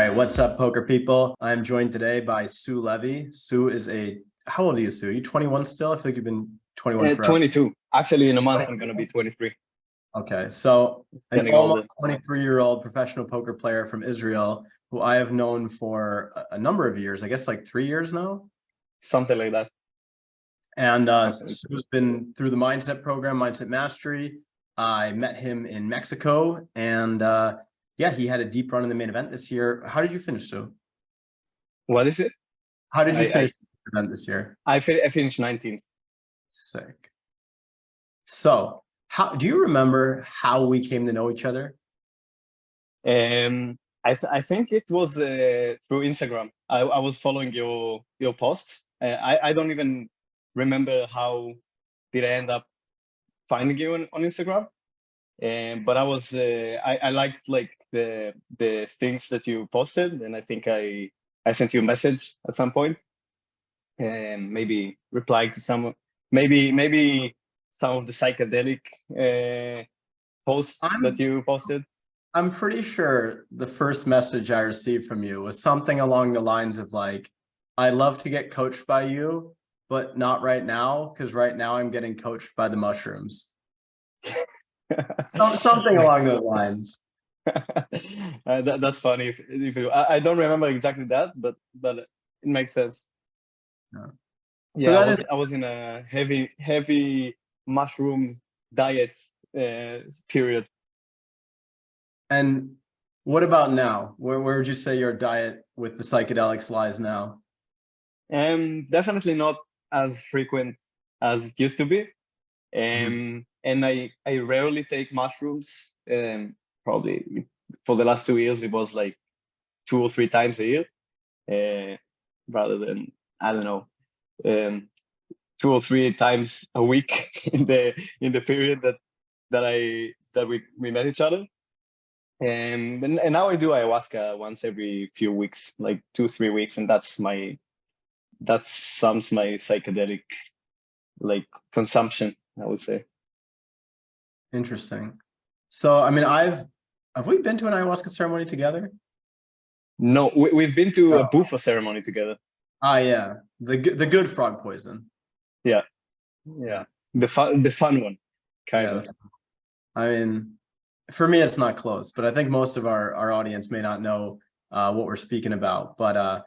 right, what's up, poker people? I'm joined today by Tzur Levy. Tzur is how old are you, Tzur? Are you 21 still? I feel like you've been 21 forever. 22. Actually, in a month, I'm going to be 23. Okay, so an Getting almost older. 23-year-old professional poker player from Israel, who I have known for a number of years, I guess like 3 years now. Something like that. And Tzur's been through the Mindset program, Mindset Mastery. I met him in Mexico, and yeah, he had a deep run in the main event this year. How did you finish, Tzur? What is it? How did you finish the event this year? I finished 19th. Sick. So, how do you remember how we came to know each other? I think it was through Instagram. I was following your posts. I don't even remember how did I end up finding you on Instagram. But I liked like the things that you posted, and I think I sent you a message at some point, and maybe replied to some, maybe some of the psychedelic posts that you posted. I'm pretty sure the first message I received from you was something along the lines of like, "I love to get coached by you, but not right now, because right now I'm getting coached by the mushrooms." Something along those lines. That's funny. I don't remember exactly that, but it makes sense. Yeah, I was in a heavy mushroom diet period. And what about now? Where would you say your diet with the psychedelics lies now? Definitely not as frequent as it used to be. And I rarely take mushrooms. Probably for the last 2 years, it was like 2 or 3 times a year, rather than, I don't know, 2 or 3 times a week in the period that we met each other. And now I do ayahuasca once every few weeks, like 2-3 weeks, and that sums my psychedelic like consumption, I would say. Interesting. So, I mean, have we been to an ayahuasca ceremony together? No, we've been to a bufo ceremony together. Ah, yeah, the good frog poison. Yeah, the fun one, kind of. I mean, for me, it's not close, but I think most of our audience may not know what we're speaking about. But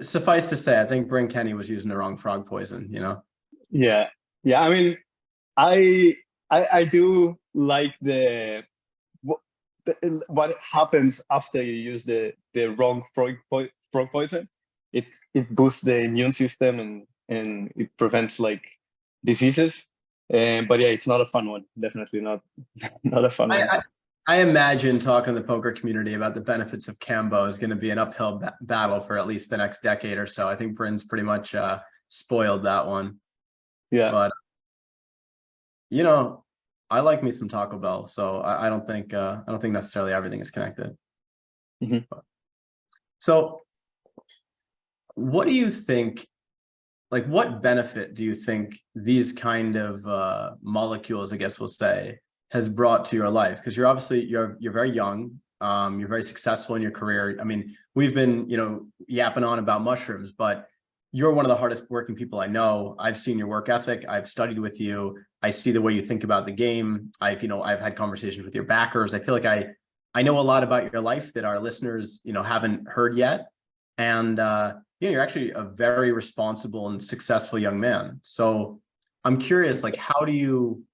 suffice to say, I think Bryn Kenny was using the wrong frog poison. You know. Yeah. I mean, I do like what happens after you use the wrong frog poison. It boosts the immune system and it prevents like diseases. But yeah, it's not a fun one. Definitely not a fun one. I imagine talking to the poker community about the benefits of Cambo is going to be an uphill battle for at least the next decade or so. I think Bryn's pretty much spoiled that one. Yeah. But you know, I like me some Taco Bell, so I don't think necessarily everything is connected. So, what do you think? Like, what benefit do you think these kind of molecules, I guess we'll say, has brought to your life? Because you're obviously you're very young. You're very successful in your career. I mean, we've been yapping on about mushrooms, but you're one of the hardest working people I know. I've seen your work ethic. I've studied with you. I see the way you think about the game. I've had conversations with your backers. I feel like I know a lot about your life that our listeners, haven't heard yet. And you're actually a very responsible and successful young man. So I'm curious, like, how do you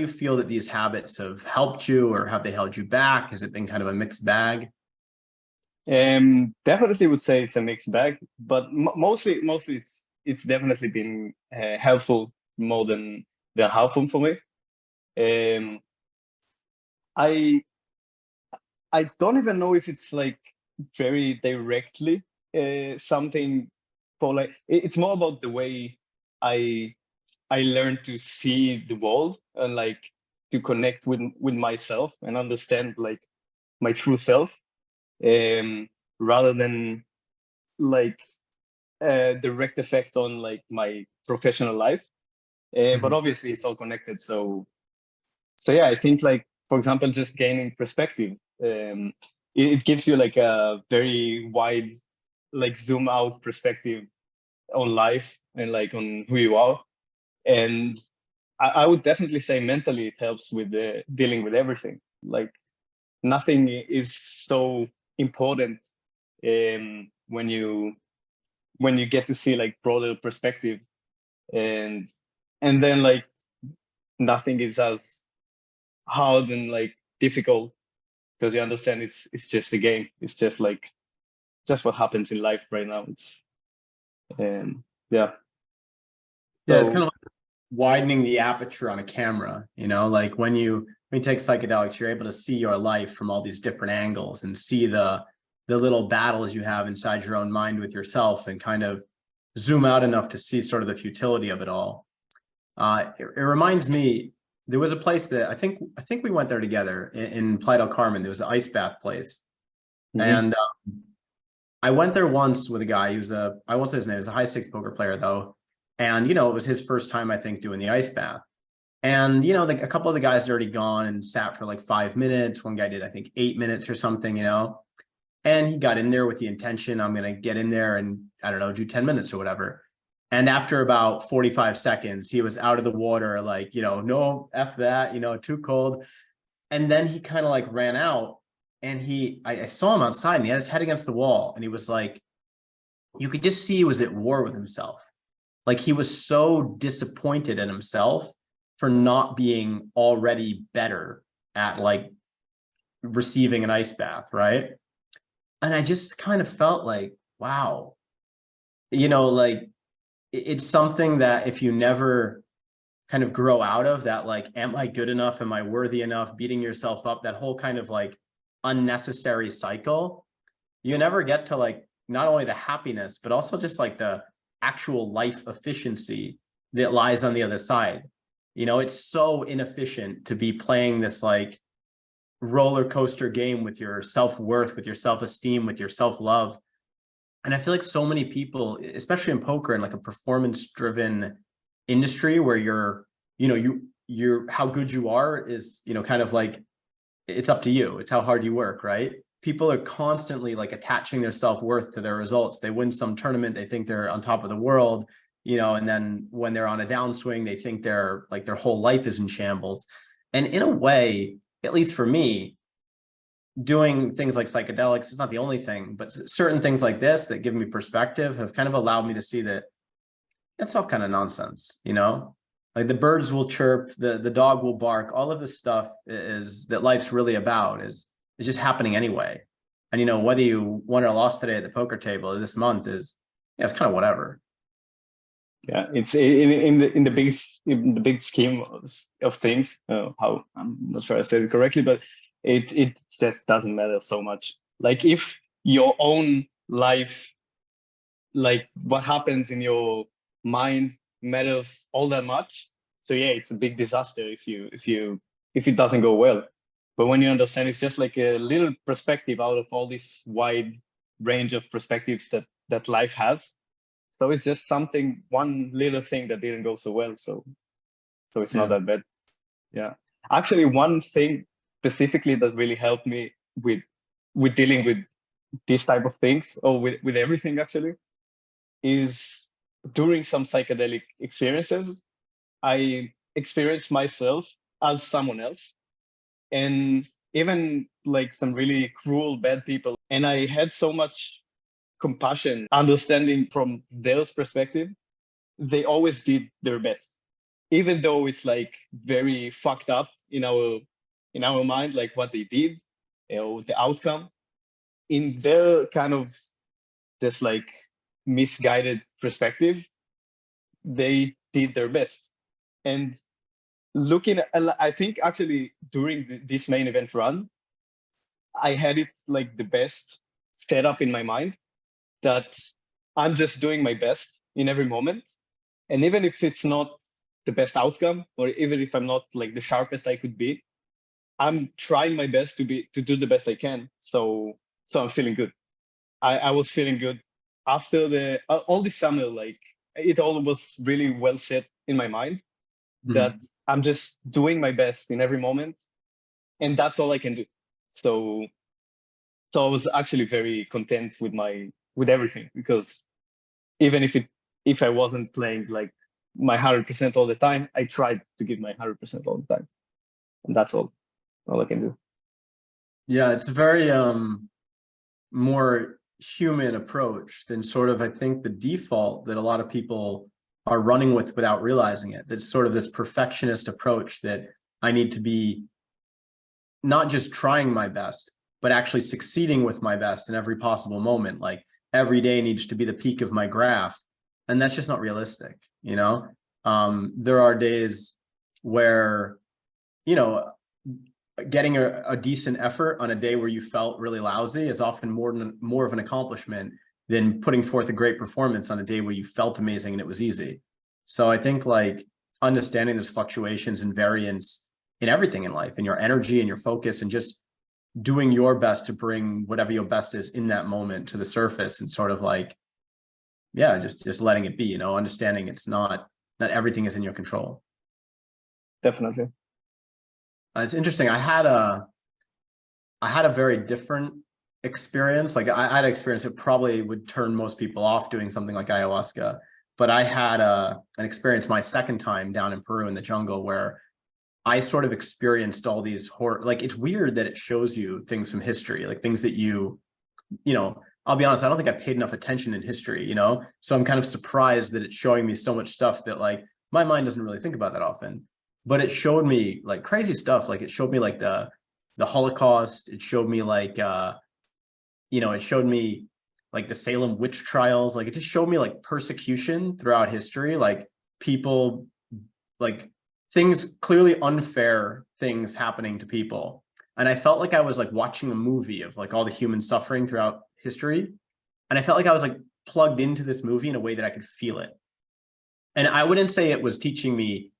feel that these habits have helped you, or have they held you back? Has it been kind of a mixed bag? Definitely would say it's a mixed bag, but mostly it's definitely been helpful more than harmful for me. I don't even know if it's like very directly something for like it's more about the way I learned to see the world and like to connect with myself and understand like my true self, rather than like a direct effect on like my professional life. But obviously it's all connected. So yeah, I think like, for example, just gaining perspective it gives you like a very wide, like zoom out perspective on life and like on who you are. And I would definitely say mentally it helps with dealing with everything. Like nothing is so important when you get to see like broader perspective, and then like nothing is as hard and like difficult because you understand it's just a game. It's just like just what happens in life right now. It's yeah. Yeah, it's So kind of like widening the aperture on a camera, you know, like when you take psychedelics, you're able to see your life from all these different angles and see the little battles you have inside your own mind with yourself, and kind of zoom out enough to see sort of the futility of it all. It reminds me, there was a place that I think we went there together in Playa del Carmen. There was an ice bath place, mhm. and I went there once with a guy. He was I won't say his name. He was a high stakes poker player though, and you know it was his first time I think doing the ice bath. And you know, like a couple of the guys had already gone and sat for like 5 minutes. One guy did I think 8 minutes or something, you know. And he got in there with the intention, I'm going to get in there and I don't know, do 10 minutes or whatever. And after about 45 seconds, he was out of the water, like, you know, no, F that, you know, too cold. And then he kind of like ran out, and I saw him outside and he had his head against the wall, and he was like, you could just see he was at war with himself. Like he was so disappointed in himself for not being already better at like receiving an ice bath, right? And I just kind of felt like, wow, you know, like it's something that if you never kind of grow out of that, like, am I good enough? Am I worthy enough? Beating yourself up, that whole kind of like unnecessary cycle, you never get to like not only the happiness, but also just like the actual life efficiency that lies on the other side. You know, it's so inefficient to be playing this like roller coaster game with your self-worth, with your self-esteem, with your self-love. And I feel like so many people, especially in poker and like a performance-driven industry where you're, you know, you're how good you are is, you know, kind of like it's up to you. It's how hard you work, right? People are constantly like attaching their self-worth to their results. They win some tournament, they think they're on top of the world, you know, and then when they're on a downswing, they think they're like their whole life is in shambles. And in a way, at least for me, doing things like psychedelics is not the only thing, but certain things like this that give me perspective have kind of allowed me to see that it's all kind of nonsense, you know? Like the birds will chirp, the dog will bark, all of this stuff is that life's really about is just happening anyway. And you know, whether you won or lost today at the poker table this month is, yeah, it's kind of whatever. Yeah, it's in the big scheme of things. How I'm not sure I said it correctly, but it just doesn't matter so much. Like if your own life, like what happens in your mind, matters all that much. So yeah, it's a big disaster if it doesn't go well. But when you understand, it's just like a little perspective out of all this wide range of perspectives that life has. So it's just something, one little thing that didn't go so well. So it's not Yeah. that bad. Yeah. Actually, one thing specifically that really helped me with dealing with these type of things, or with everything actually, is during some psychedelic experiences, I experienced myself as someone else, and even like some really cruel, bad people. And I had so much compassion, understanding from their perspective. They always did their best, even though it's like very fucked up in our mind, like what they did, you know, the outcome. In their kind of just like misguided perspective, they did their best. And looking at, I think actually during this main event run, I had it like the best set up in my mind that I'm just doing my best in every moment. And even if it's not the best outcome, or even if I'm not like the sharpest I could be, I'm trying my best to do the best I can. So I'm feeling good. I was feeling good after the all this summer. Like it all was really well set in my mind that Mhm. I'm just doing my best in every moment, and that's all I can do. So So I was actually very content with everything, because even if I wasn't playing like my 100% all the time, I tried to give my 100% all the time, and that's all I can do. Yeah, it's a very more human approach than sort of, I think, the default that a lot of people are running with without realizing it. That's sort of this perfectionist approach that I need to be not just trying my best, but actually succeeding with my best in every possible moment. Like every day needs to be the peak of my graph. And that's just not realistic, you know? There are days where, you know, getting a decent effort on a day where you felt really lousy is often more of an accomplishment than putting forth a great performance on a day where you felt amazing and it was easy. So I think like understanding those fluctuations and variance in everything in life, in your energy and your focus, and just doing your best to bring whatever your best is in that moment to the surface, and sort of like, yeah, just letting it be, you know, understanding it's not everything is in your control. Definitely. It's interesting. I had a very different experience. Like I had an experience that probably would turn most people off doing something like ayahuasca, but I had an experience my second time down in Peru in the jungle where I sort of experienced all these horror. Like it's weird that it shows you things from history, like things that you know, I'll be honest, I don't think I paid enough attention in history, you know? So I'm kind of surprised that it's showing me so much stuff that like my mind doesn't really think about that often. But it showed me like crazy stuff. Like it showed me like the Holocaust. It showed me like you know, it showed me like the Salem witch trials. Like it just showed me like persecution throughout history, like people, like things, clearly unfair things happening to people. And I felt like I was like watching a movie of like all the human suffering throughout history. And I felt like I was like plugged into this movie in a way that I could feel it. And I wouldn't say it was teaching me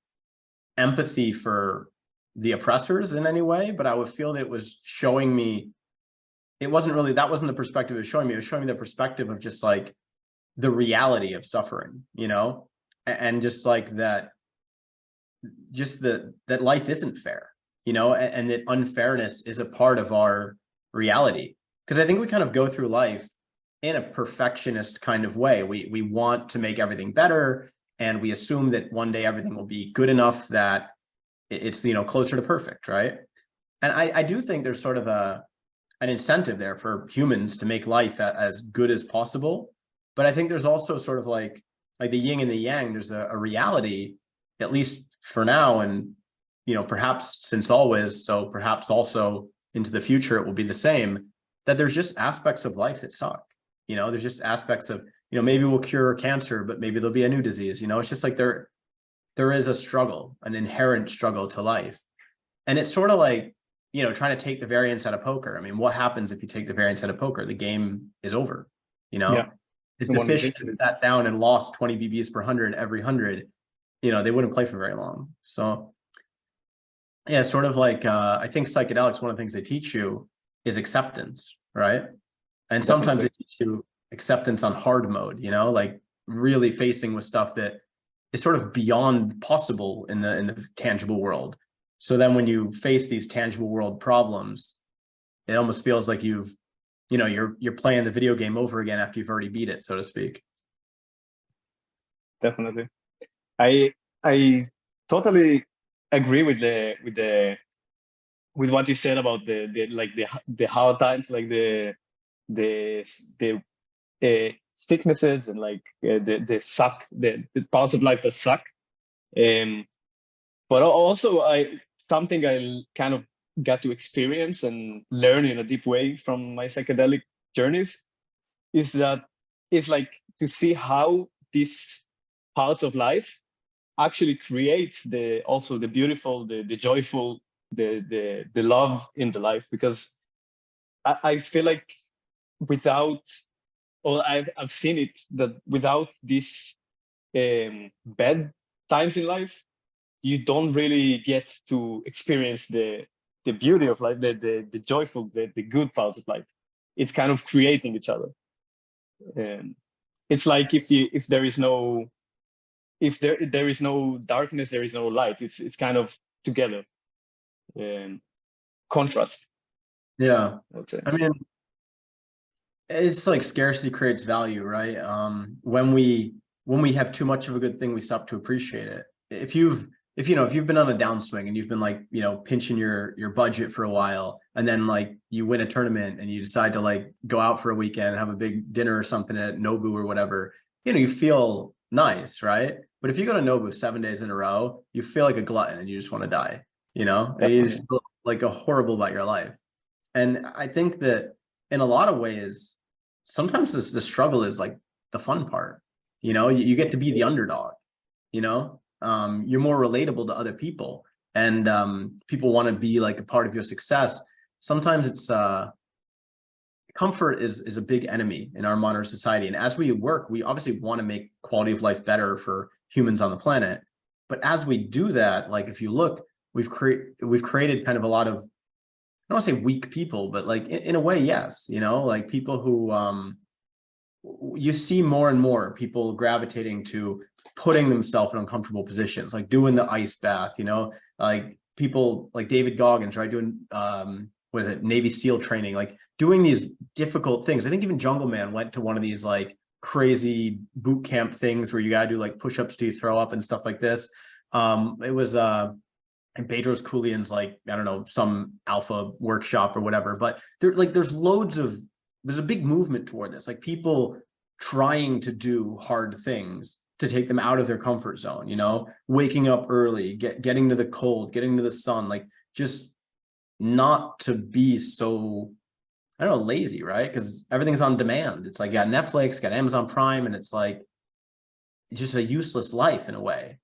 empathy for the oppressors in any way, but I would feel that it was showing me, it wasn't really, that wasn't the perspective it was showing me. It was showing me the perspective of just like the reality of suffering, you know, and just like that, just that life isn't fair, you know, and that unfairness is a part of our reality. Because I think we kind of go through life in a perfectionist kind of way. We want to make everything better, and we assume that one day everything will be good enough that it's, you know, closer to perfect, right? And I do think there's sort of an incentive there for humans to make life as good as possible. But I think there's also sort of like the yin and the yang. There's a reality, at least for now, and, you know, perhaps since always, so perhaps also into the future it will be the same, that there's just aspects of life that suck. You know, there's just aspects of, you know, maybe we'll cure cancer, but maybe there'll be a new disease. You know, it's just like there is a struggle, an inherent struggle to life. And it's sort of like, you know, trying to take the variance out of poker. I mean, what happens if you take the variance out of poker? The game is over, you know? Yeah. If the fish sat down and lost 20 BBs per 100 every 100, you know, they wouldn't play for very long. So yeah, sort of like, I think psychedelics, one of the things they teach you is acceptance, right? And sometimes they teach you acceptance on hard mode, you know, like really facing with stuff that is sort of beyond possible in the tangible world. So then when you face these tangible world problems, it almost feels like you know, you're playing the video game over again after you've already beat it, so to speak. Definitely. I totally agree with what you said about the hard times, like the sicknesses, and like the suck, the parts of life that suck. But also something I kind of got to experience and learn in a deep way from my psychedelic journeys is that it's like to see how these parts of life actually create also the beautiful, the joyful, the love in the life. Because I feel like without, or I've seen it, that without these bad times in life, you don't really get to experience the beauty of life, the joyful, the good parts of life. It's kind of creating each other. It's like if there is no, if there is no darkness, there is no light. It's kind of together. Contrast. Yeah, I would say. I mean, it's like scarcity creates value, right? When we have too much of a good thing, we stop to appreciate it. If you've been on a downswing and you've been like, pinching your budget for a while, and then like you win a tournament and you decide to like go out for a weekend and have a big dinner or something at Nobu or whatever, you feel nice, right? But if you go to Nobu 7 days in a row, you feel like a glutton and you just want to die, and you just Definitely. feel like a horrible about your life. And I think that in a lot of ways, sometimes the struggle is like the fun part. You get to be the underdog, you're more relatable to other people, and people want to be like a part of your success. Sometimes it's comfort is a big enemy in our modern society. And as we work, we obviously want to make quality of life better for humans on the planet. But as we do that, like if you look, we've created kind of a lot of, I don't want to say weak people, but like in a way, yes, like people who you see more and more people gravitating to putting themselves in uncomfortable positions, like doing the ice bath, like people like David Goggins, right? Doing what is it, Navy SEAL training, like doing these difficult things. I think even Jungle Man went to one of these like crazy boot camp things where you gotta do like push-ups till you throw up and stuff like this. It was and Bedros Keuilian's like, I don't know, some alpha workshop or whatever, but there's a big movement toward this, like people trying to do hard things to take them out of their comfort zone, waking up early, getting to the cold, getting to the sun, like just not to be so, I don't know, lazy, right? Because everything's on demand. It's like, got Netflix, got Amazon Prime, and it's like, it's just a useless life in a way.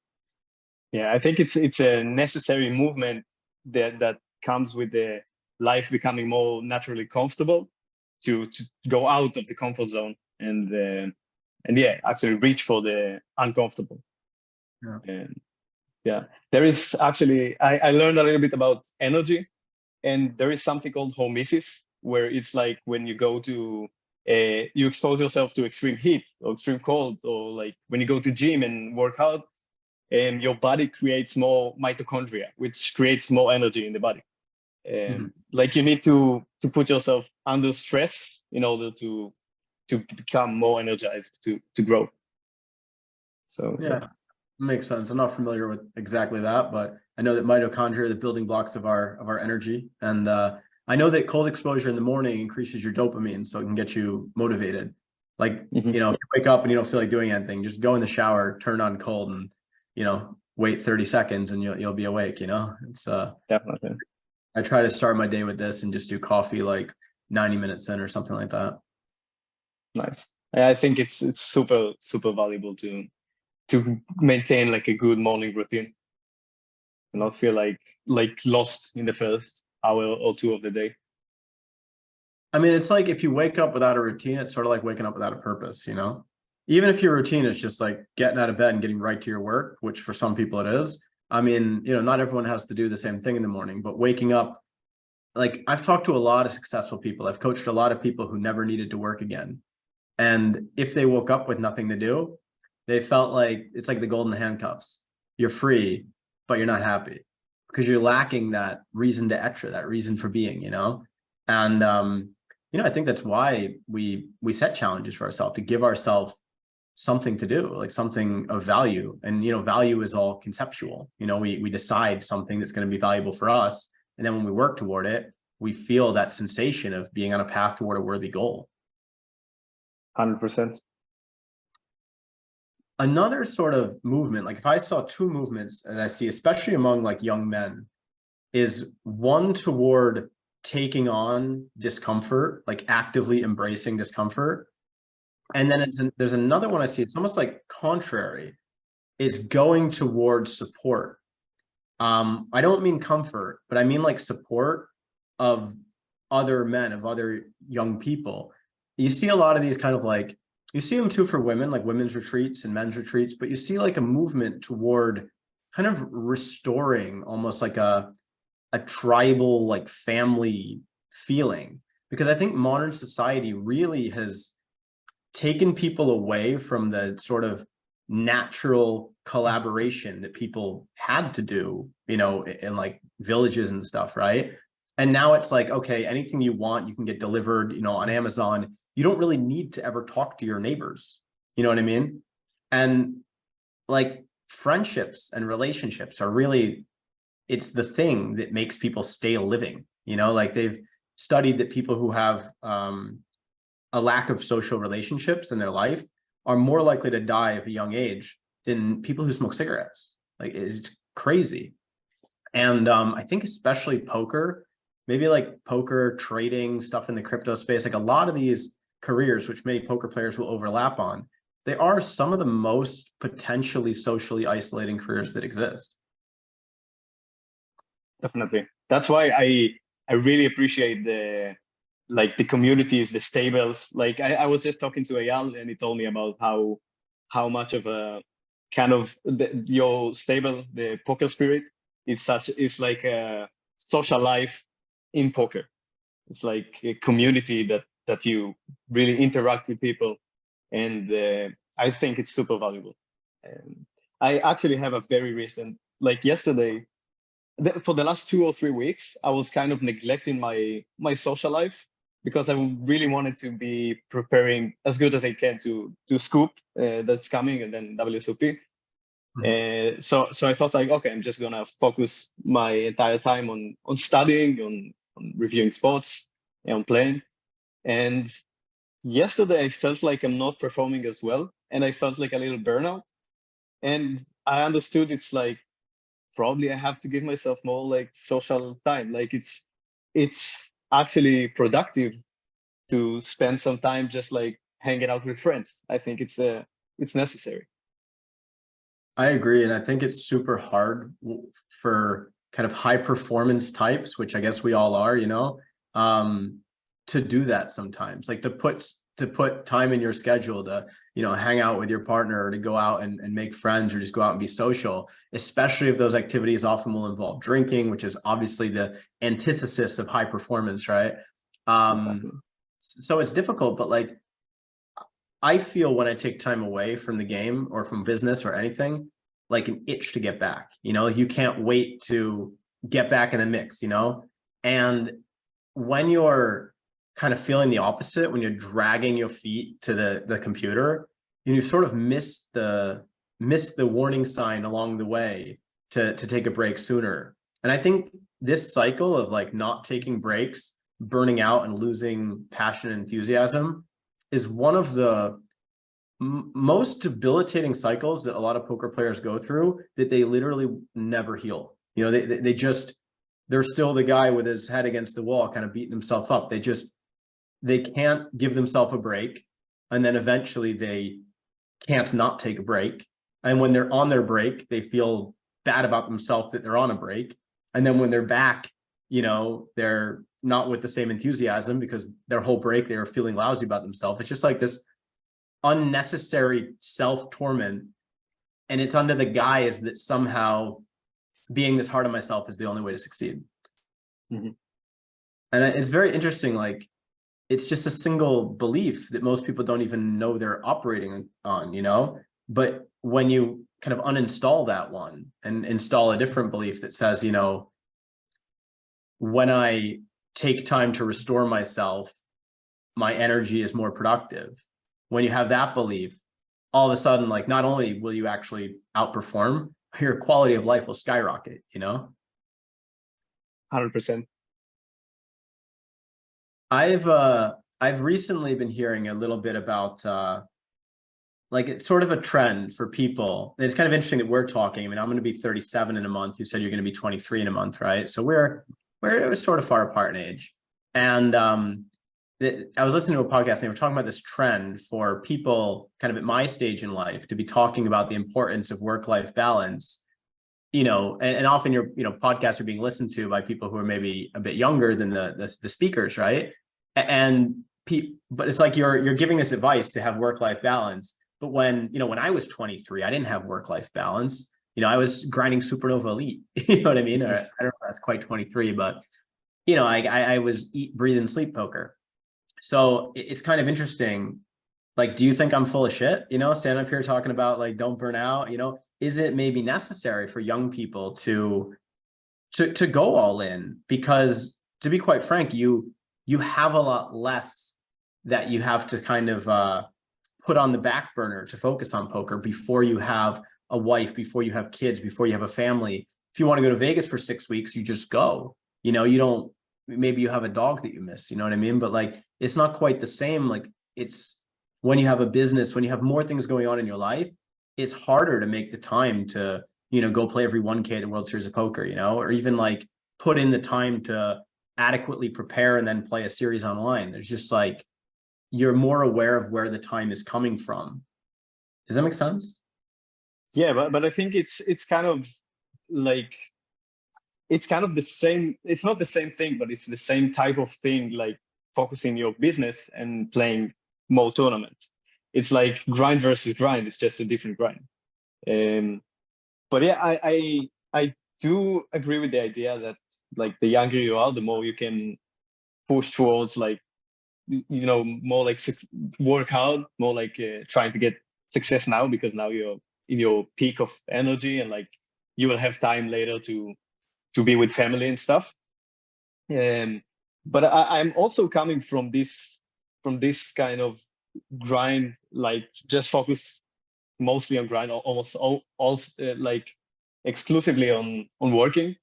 Yeah, I think it's a necessary movement that comes with the life becoming more naturally comfortable to go out of the comfort zone and yeah, actually reach for the uncomfortable. Yeah. And yeah, there is actually I learned a little bit about energy, and there is something called hormesis, where it's like when you go to you expose yourself to extreme heat or extreme cold, or like when you go to gym and work out, and your body creates more mitochondria, which creates more energy in the body. Mhm. Like you need to put yourself under stress in order to become more energized to grow. So Yeah, makes sense. I'm not familiar with exactly that, but I know that mitochondria are the building blocks of our energy. And I know that cold exposure in the morning increases your dopamine, so it can get you motivated. Like, mhm, if you wake up and you don't feel like doing anything, just go in the shower, turn on cold, and wait 30 seconds and you'll be awake, It's definitely I try to start my day with this and just do coffee like 90 minutes in or something like that. nice. I think it's super valuable to maintain like a good morning routine and not feel like lost in the first hour or two of the day. I mean, it's like if you wake up without a routine, it's sort of like waking up without a purpose, Even if your routine is just like getting out of bed and getting right to your work, which for some people it is. I mean, not everyone has to do the same thing in the morning, but waking up, like I've talked to a lot of successful people. I've coached a lot of people who never needed to work again. And if they woke up with nothing to do, they felt like it's like the golden handcuffs. You're free, but you're not happy because you're lacking that reason to être, that reason for being, And I think that's why we set challenges for ourselves, to give ourselves something to do, like something of value. And value is all conceptual. We decide something that's going to be valuable for us, and then when we work toward it, we feel that sensation of being on a path toward a worthy goal. 100%. Another sort of movement, like if I saw two movements that I see, especially among like young men, is one toward taking on discomfort, like actively embracing discomfort. And then there's another one I see, it's almost like contrary, is going towards support. I don't mean comfort, but I mean like support of other men, of other young people. You see a lot of these kind of like, you see them too for women, like women's retreats and men's retreats, but you see like a movement toward kind of restoring almost like a tribal, like family feeling. Because I think modern society really has taken people away from the sort of natural collaboration that people had to do, in like villages and stuff, right? And now it's like, okay, anything you want, you can get delivered, on Amazon. you don't really need to ever talk to your neighbors. You know what I mean? And like friendships and relationships are really, it's the thing that makes people stay living. You know, like they've studied that people who have a lack of social relationships in their life are more likely to die at a young age than people who smoke cigarettes. Like it's crazy. And I think especially poker, maybe like poker, trading, stuff in the crypto space, like a lot of these careers, which many poker players will overlap on, they are some of the most potentially socially isolating careers that exist. Definitely. That's why I really appreciate the communities, the stables. Like I was just talking to Eyal and he told me about how much of a kind of your stable, the poker spirit is like a social life in poker. It's like a community that you really interact with people, and I think it's super valuable. And I actually have a very recent, like yesterday, for the last 2 or 3 weeks, I was kind of neglecting my social life because I really wanted to be preparing as good as I can to Scoop that's coming, and then WSOP. So I thought like, okay, I'm just gonna focus my entire time on studying, on reviewing sports, and on playing. And yesterday I felt like I'm not performing as well, and I felt like a little burnout. And I understood it's like probably I have to give myself more like social time. Like it's actually productive to spend some time just like hanging out with friends. I think it's necessary. I agree. And I think it's super hard for kind of high performance types, which I guess we all are, you know, to do that sometimes, like to put time in your schedule to, you know, hang out with your partner or to go out and make friends or just go out and be social, especially if those activities often will involve drinking, which is obviously the antithesis of high performance, right? Exactly. So it's difficult, but like, I feel when I take time away from the game or from business or anything, like an itch to get back, you know, you can't wait to get back in the mix, you know? And when you're kind of feeling the opposite, when you're dragging your feet to the computer, you sort of miss the warning sign along the way to take a break sooner. And I think this cycle of like not taking breaks, burning out and losing passion and enthusiasm is one of the most debilitating cycles that a lot of poker players go through that they literally never heal. You know, they just, they're still the guy with his head against the wall, kind of beating himself up. They can't give themselves a break. And then eventually they can't not take a break. And when they're on their break, they feel bad about themselves that they're on a break. And then when they're back, you know, they're not with the same enthusiasm because their whole break, they were feeling lousy about themselves. It's just like this unnecessary self-torment. And it's under the guise that somehow being this hard on myself is the only way to succeed. Mm-hmm. And it's very interesting. Like, it's just a single belief that most people don't even know they're operating on, you know? But when you kind of uninstall that one and install a different belief that says, you know, when I take time to restore myself, my energy is more productive. When you have that belief, all of a sudden, like, not only will you actually outperform, your quality of life will skyrocket, you know? 100%. I've recently been hearing a little bit about like it's sort of a trend for people. And it's kind of interesting that we're talking. I mean, I'm going to be 37 in a month. You said you're going to be 23 in a month, right? So we're sort of far apart in age. And I was listening to a podcast and they were talking about this trend for people kind of at my stage in life to be talking about the importance of work-life balance, you know, and often your, you know, podcasts are being listened to by people who are maybe a bit younger than the speakers, right? But it's like you're giving this advice to have work-life balance. But when, you know, when I was 23, I didn't have work-life balance. You know, I was grinding Supernova Elite. You know what I mean? Or, I don't know if that's quite 23, but you know, I was eat, breathe, and sleep poker. So it's kind of interesting. Like, do you think I'm full of shit? You know, standing up here talking about like, don't burn out, you know, is it maybe necessary for young people to go all in? Because to be quite frank, you have a lot less that you have to kind of put on the back burner to focus on poker before you have a wife, before you have kids, before you have a family. If you want to go to Vegas for 6 weeks, you just go. You know, you don't, maybe you have a dog that you miss, you know what I mean? But like, it's not quite the same. Like, it's when you have a business, when you have more things going on in your life, it's harder to make the time to, you know, go play every 1K at the World Series of Poker, you know, or even like put in the time to adequately prepare and then play a series online. There's just like, you're more aware of where the time is coming from. Does that make sense? Yeah, but I think it's kind of like, it's kind of the same. It's not the same thing, but it's the same type of thing, like focusing your business and playing more tournaments. It's like grind versus grind. It's just a different grind. But yeah, I do agree with the idea that like the younger you are, the more you can push towards like, you know, more like work hard, more like trying to get success now, because now you're in your peak of energy, and like you will have time later to be with family and stuff. But I'm also coming from this kind of grind, like just focus mostly on grind, almost all like exclusively on working.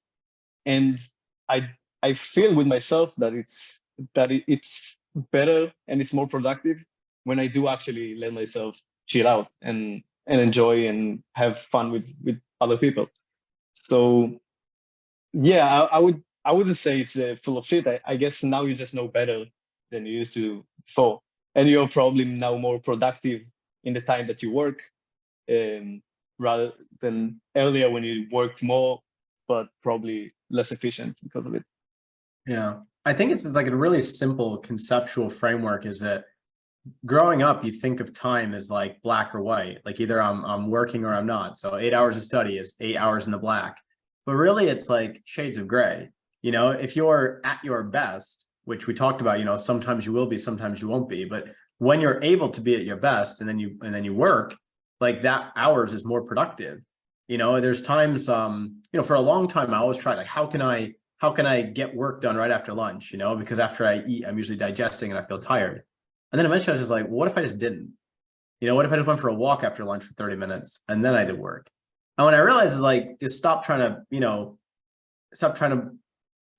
And I feel with myself that it's better and it's more productive when I do actually let myself chill out and enjoy and have fun with other people. So yeah, I wouldn't say it's full of shit. I guess now you just know better than you used to before, and you're probably now more productive in the time that you work, rather than earlier when you worked more, but probably less efficient because of it. Yeah. I think it's like a really simple conceptual framework is that growing up, you think of time as like black or white, like either I'm working or I'm not. So 8 hours of study is 8 hours in the black, but really it's like shades of gray. You know, if you're at your best, which we talked about, you know, sometimes you will be, sometimes you won't be, but when you're able to be at your best and then you work, like that hours is more productive. You know, there's times, you know, for a long time, I always tried like, how can I get work done right after lunch? You know, because after I eat, I'm usually digesting and I feel tired. And then eventually I was just like, what if I just didn't? You know, what if I just went for a walk after lunch for 30 minutes and then I did work? And when I realized is like, just stop trying to, you know, stop trying to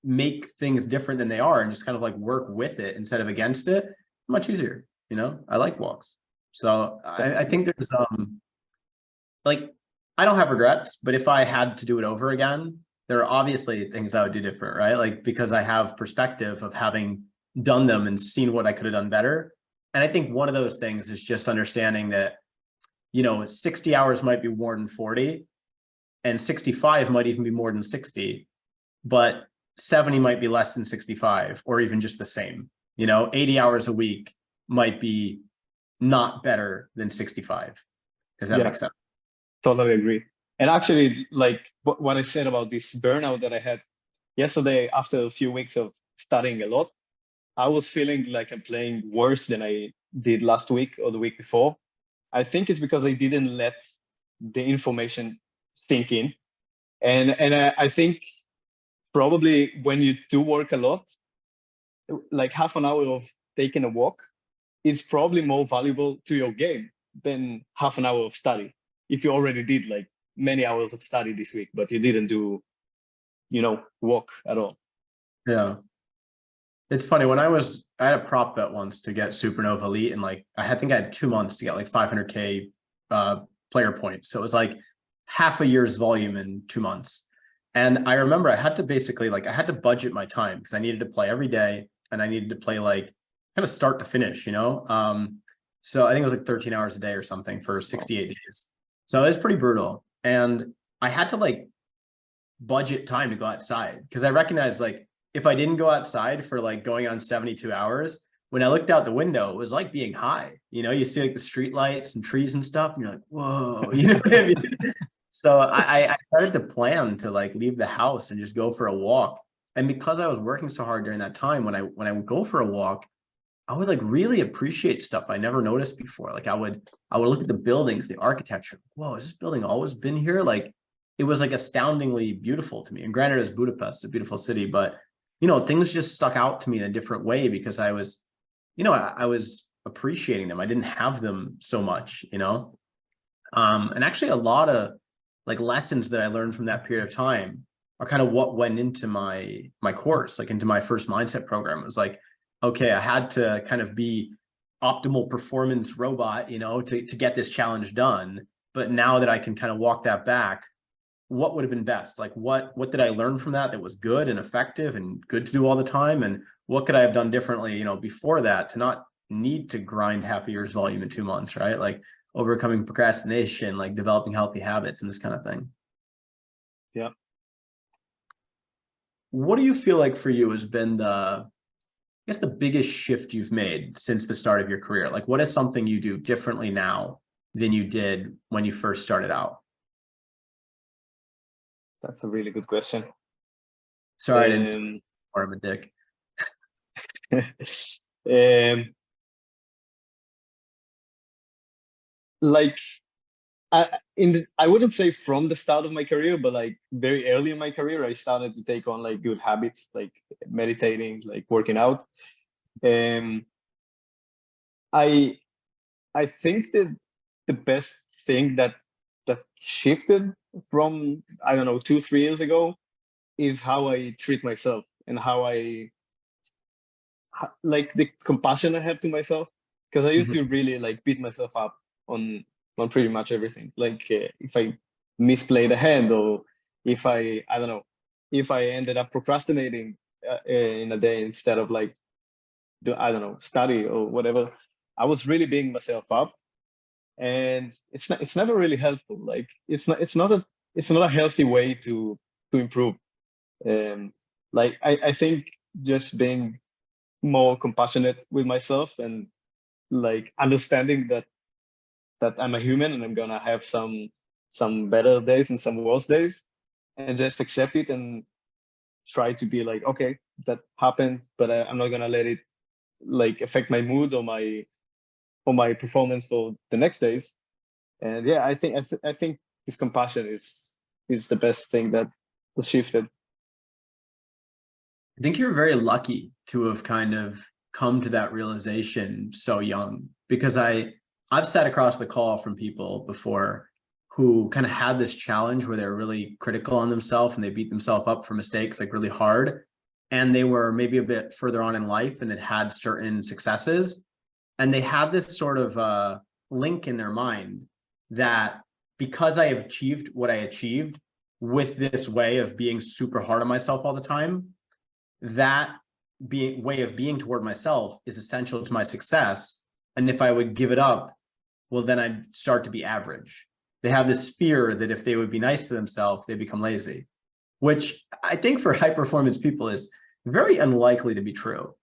make things different than they are and just kind of like work with it instead of against it, much easier. You know, I like walks. So I think there's like, I don't have regrets, but if I had to do it over again, there are obviously things I would do different, right? Like, because I have perspective of having done them and seen what I could have done better. And I think one of those things is just understanding that, you know, 60 hours might be more than 40 and 65 might even be more than 60, but 70 might be less than 65 or even just the same. You know, 80 hours a week might be not better than 65, if that makes sense. Totally agree. And actually, like what I said about this burnout that I had yesterday after a few weeks of studying a lot, I was feeling like I'm playing worse than I did last week or the week before. I think it's because I didn't let the information sink in. And I think probably when you do work a lot, like half an hour of taking a walk is probably more valuable to your game than half an hour of study. If you already did like many hours of study this week, but you didn't do, you know, walk at all. Yeah. It's funny, when I had a prop bet once to get Supernova Elite, and like I think I had 2 months to get like 500K player points. So it was like half a year's volume in 2 months. And I remember I had to basically like I had to budget my time because I needed to play every day and I needed to play like kind of start to finish, you know. So I think it was like 13 hours a day or something for 68 days. So it was pretty brutal. And I had to like budget time to go outside because I recognized like if I didn't go outside for like going on 72 hours, when I looked out the window, it was like being high. You know, you see like the street lights and trees and stuff, and you're like, whoa, you know what I mean? So I started to plan to like leave the house and just go for a walk. And because I was working so hard during that time, when I would go for a walk, I would like really appreciate stuff I never noticed before. Like I would look at the buildings, the architecture. Whoa, has this building always been here? Like it was like astoundingly beautiful to me. And granted, it's Budapest, a beautiful city, but you know, things just stuck out to me in a different way because I was, I was appreciating them. I didn't have them so much, and actually a lot of like lessons that I learned from that period of time are kind of what went into my course, like into my first mindset program. It was like, okay, I had to kind of be optimal performance robot, to get this challenge done. But now that I can kind of walk that back, what would have been best? Like what did I learn from that was good and effective and good to do all the time? And what could I have done differently, before that, to not need to grind half a year's volume in 2 months, right? Like overcoming procrastination, like developing healthy habits and this kind of thing. Yeah. What do you feel like for you has been the biggest shift you've made since the start of your career? Like what is something you do differently now than you did when you first started out? That's a really good question. Sorry, I didn't or I'm a dick. Like I wouldn't say from the start of my career, but like very early in my career, I started to take on like good habits, like meditating, like working out. I I think that the best thing that shifted from, I don't know, 2 3 years ago is how I treat myself and how like the compassion I have to myself. Because I used to really like beat myself up on pretty much everything. Like if I misplayed a hand, or if I don't know, if I ended up procrastinating in a day instead of like I don't know, study or whatever, I was really beating myself up, and it's never really helpful. Like it's not a healthy way to improve. Um, like I think just being more compassionate with myself, and like understanding that I'm a human and I'm gonna have some better days and some worse days, and just accept it and try to be like, okay, that happened, but I'm not gonna let it like affect my mood or my performance for the next days. And yeah, I think this compassion is the best thing that was shifted. I think you're very lucky to have kind of come to that realization so young, because I've sat across the call from people before who kind of had this challenge where they're really critical on themselves and they beat themselves up for mistakes like really hard. And they were maybe a bit further on in life and had certain successes. And they had this sort of link in their mind that because I have achieved what I achieved with this way of being super hard on myself all the time, that way of being toward myself is essential to my success. And if I would give it up, well, then I'd start to be average. They have this fear that if they would be nice to themselves, they become lazy, which I think for high performance people is very unlikely to be true.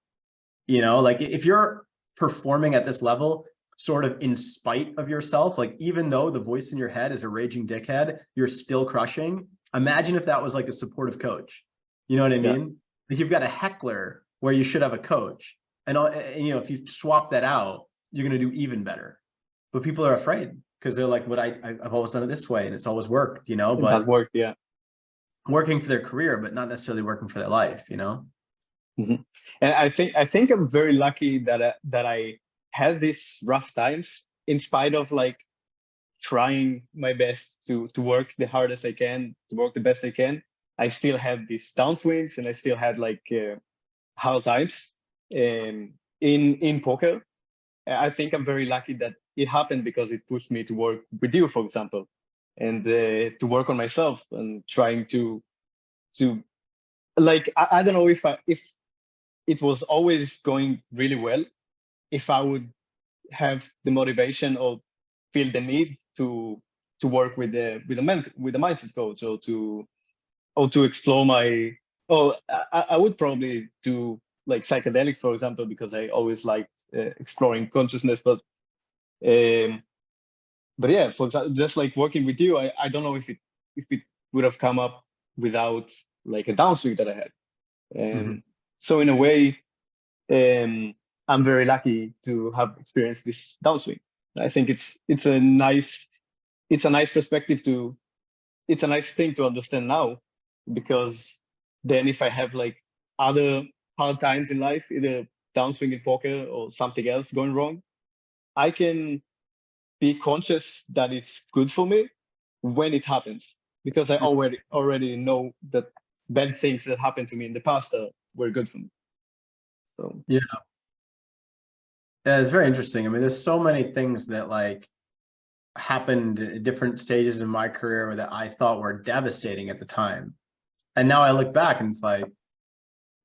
Like if you're performing at this level, sort of in spite of yourself, like even though the voice in your head is a raging dickhead, you're still crushing. Imagine if that was like a supportive coach. You know what I Yeah. mean? Like you've got a heckler where you should have a coach. And if you swap that out, you're going to do even better. But people are afraid because they're like, I've always done it this way and it's always worked, And but that worked. Yeah. working for their career, but not necessarily working for their life, And I think I'm very lucky that I had these rough times in spite of like trying my best to work the hardest I can, to work the best I can. I still had these downswings, and I still had like hard times in poker. I think I'm very lucky that it happened because it pushed me to work with you, for example, and to work on myself and trying to like I don't know if it was always going really well, if I would have the motivation or feel the need to work with the mindset coach, or to explore my, I would probably do like psychedelics, for example, because I always liked exploring consciousness. Um, but yeah, for example, just like working with you, I don't know if it would have come up without like a downswing that I had. Mhm. So in a way, um, I'm very lucky to have experienced this downswing. I think it's a nice perspective to it's a nice thing to understand now, because then if I have like other hard times in life, either downswing in poker or something else going wrong, I can be conscious that it's good for me when it happens, because I already know that bad things that happened to me in the past were good for me. So Yeah. Yeah, it's very interesting. I mean, there's so many things that like happened at different stages in my career that I thought were devastating at the time. And now I look back and it's like,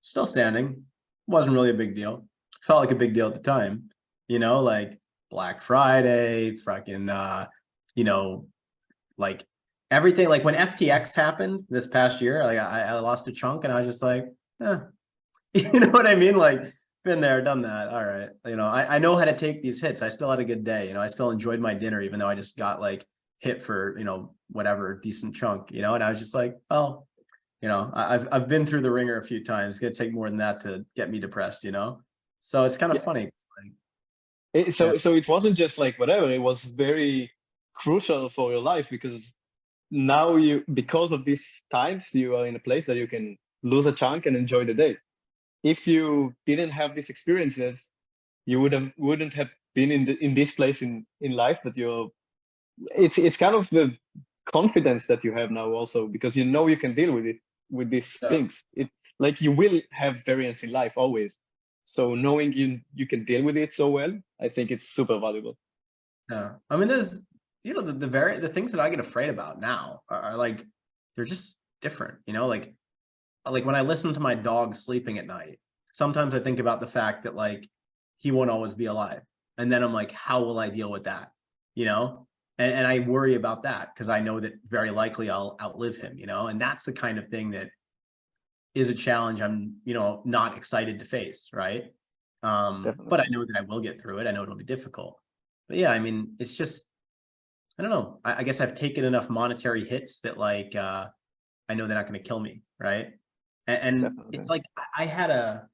still standing. Wasn't really a big deal. Felt like a big deal at the time, like Black Friday, fucking, like everything, like when FTX happened this past year, like I lost a chunk and I was just like, you know what I mean? Like, been there, done that. All right. I know how to take these hits. I still had a good day. I still enjoyed my dinner, even though I just got like hit for, whatever decent chunk, and I was just like, oh, I've been through the ringer a few times. It's gonna take more than that to get me depressed, So it's kind of funny. Like, so it wasn't just like whatever, it was very crucial for your life, because now because of these times, you are in a place that you can lose a chunk and enjoy the day. If you didn't have these experiences, you wouldn't have been in this place in life that you're. It's kind of the confidence that you have now also, because you can deal with it, with these things. It, like, you will have variance in life always, so knowing you can deal with it so well, I think it's super valuable. Yeah, I mean, there's the things that I get afraid about now are like, they're just different, like when I listen to my dog sleeping at night, sometimes I think about the fact that like he won't always be alive. And then I'm like, how will I deal with that? And I worry about that because I know that very likely I'll outlive him, and that's the kind of thing that is a challenge I'm, not excited to face, right? But I know that I will get through it. I know it'll be difficult. But yeah, I mean, it's just, I don't know. I guess I've taken enough monetary hits that like I know they're not going to kill me, right? And it's like I had a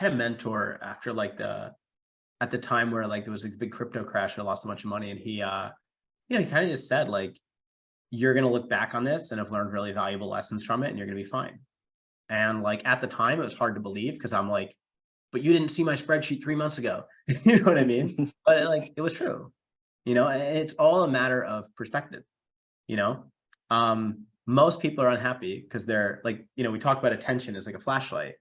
mentor after like at the time where like there was a big crypto crash and I lost a bunch of money, and he he kind of just said like, you're going to look back on this and have learned really valuable lessons from it, and you're going to be fine. And like at the time it was hard to believe because I'm like, but you didn't see my spreadsheet 3 months ago. You know what I mean? But like it was true. And it's all a matter of perspective. you know Most people are unhappy because they're like, we talk about attention as like a flashlight,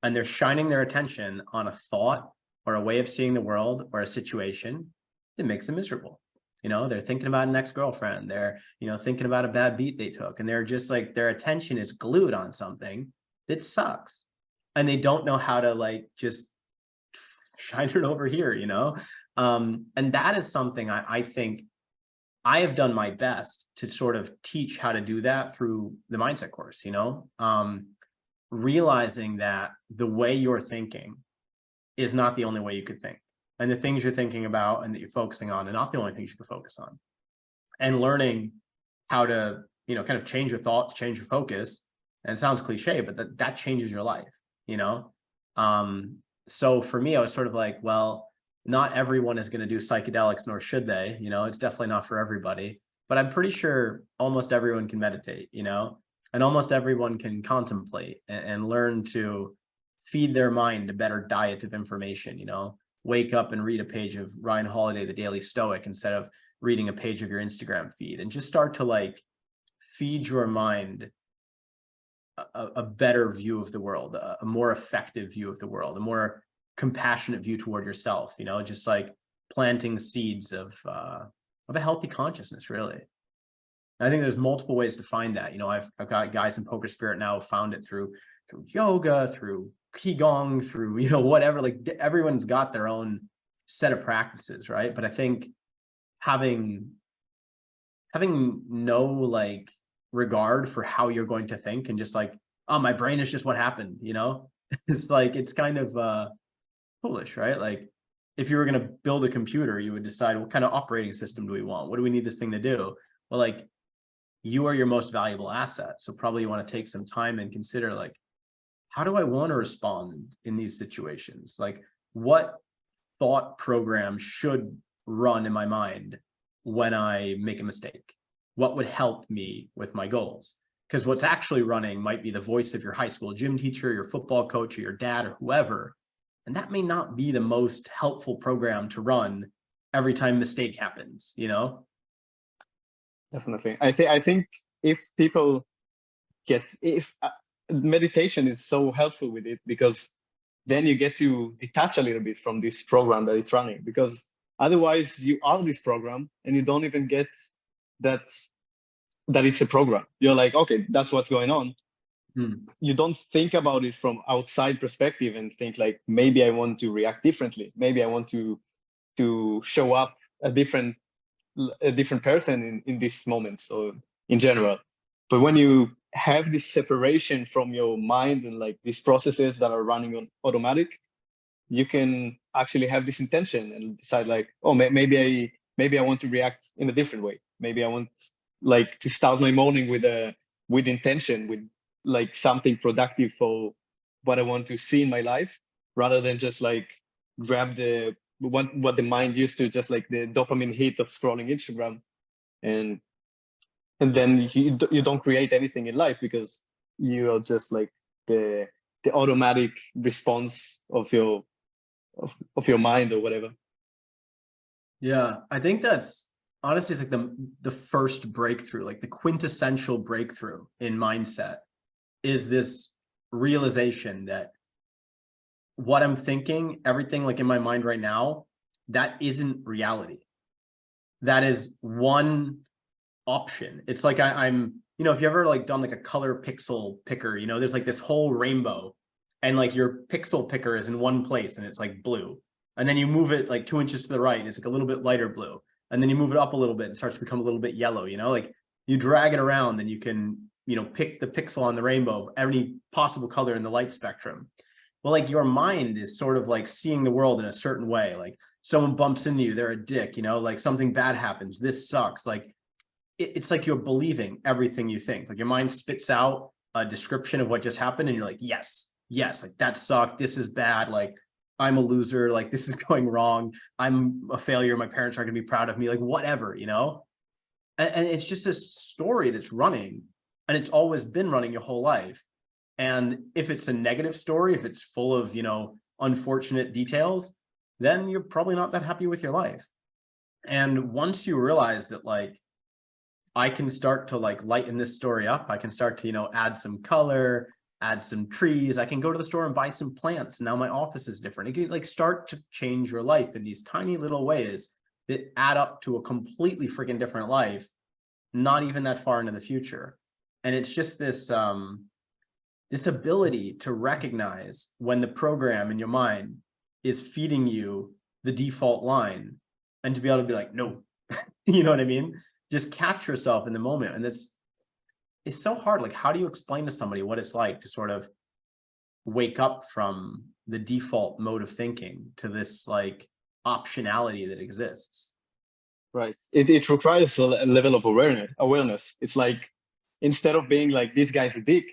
and they're shining their attention on a thought or a way of seeing the world or a situation that makes them miserable. They're thinking about an ex-girlfriend, they're thinking about a bad beat they took, and they're just like, their attention is glued on something that sucks, and they don't know how to like just shine it over here. And that is something I think I have done my best to sort of teach how to do that through the mindset course, realizing that the way you're thinking is not the only way you could think. And the things you're thinking about and that you're focusing on are not the only things you can focus on. And learning how to, kind of change your thoughts, change your focus. And it sounds cliche, but that changes your life, So for me, I was sort of like, well, not everyone is going to do psychedelics, nor should they. It's definitely not for everybody. But I'm pretty sure almost everyone can meditate, and almost everyone can contemplate and learn to feed their mind a better diet of information, wake up and read a page of Ryan Holiday, The Daily Stoic, instead of reading a page of your Instagram feed, and just start to like feed your mind a better view of the world, a more effective view of the world, a more compassionate view toward yourself, just like planting seeds of a healthy consciousness, really. And I think there's multiple ways to find that. I've got guys in Poker Spirit now who found it through yoga, through qigong, through whatever. Like everyone's got their own set of practices, right? But I think having no like regard for how you're going to think, and just like, oh, my brain is just what happened, it's like, it's kind of foolish, right? Like if you were going to build a computer, you would decide, what kind of operating system do we want? What do we need this thing to do? Well, like, you are your most valuable asset. So probably you want to take some time and consider, like, how do I want to respond in these situations? Like, what thought program should run in my mind when I make a mistake? What would help me with my goals? Because what's actually running might be the voice of your high school gym teacher, your football coach, or your dad, or whoever, And that may not be the most helpful program to run every time mistake happens, you know? Definitely. I think if people if meditation is so helpful with it, because then you get to detach a little bit from this program that it's running, because otherwise you are this program and you don't even get that it's a program. You're like, okay, that's what's going on. You don't think about it from outside perspective and think like, maybe I want to react differently. Maybe I want to show up a different person in this moment, so in general. But when you have this separation from your mind and like these processes that are running on automatic, you can actually have this intention and decide like, oh, maybe I want to react in a different way. Maybe I want like to start my morning with intention, with like something productive for what I want to see in my life, rather than just like grab the what the mind used to, just like the dopamine hit of scrolling Instagram, and then you don't create anything in life, because you are just like the automatic response of your mind or whatever. Yeah, I think that's honestly, it's like the first breakthrough, like the quintessential breakthrough in mindset is this realization that what I'm thinking, everything like in my mind right now, that isn't reality. That is one option. It's like I'm, you know, if you ever like done like a color pixel picker, you know, there's like this whole rainbow and like your pixel picker is in one place and it's like blue. And then you move it like 2 inches to the right and it's like a little bit lighter blue. And then you move it up a little bit and it starts to become a little bit yellow, you know, like you drag it around and you can, you know, pick the pixel on the rainbow of any possible color in the light spectrum. Well, like your mind is sort of like seeing the world in a certain way. Like someone bumps into you, they're a dick, you know, like something bad happens, this sucks. Like it's like you're believing everything you think. Like your mind spits out a description of what just happened and you're like, yes, like that sucked, this is bad, like I'm a loser, like this is going wrong, I'm a failure, my parents aren't gonna be proud of me, like whatever, you know. And it's just this story that's running, and it's always been running your whole life. And if it's a negative story, if it's full of, you know, unfortunate details, then you're probably not that happy with your life. And once you realize that, like, I can start to like lighten this story up, I can start to, you know, add some color, add some trees, I can go to the store and buy some plants. Now my office is different. It can like start to change your life in these tiny little ways that add up to a completely freaking different life, not even that far into the future. And it's just this this ability to recognize when the program in your mind is feeding you the default line, and to be able to be like, no, you know what I mean? Just catch yourself in the moment. And this is so hard. Like, how do you explain to somebody what it's like to sort of wake up from the default mode of thinking to this like optionality that exists? Right. It requires a level of awareness. It's like, instead of being like, this guy's a dick,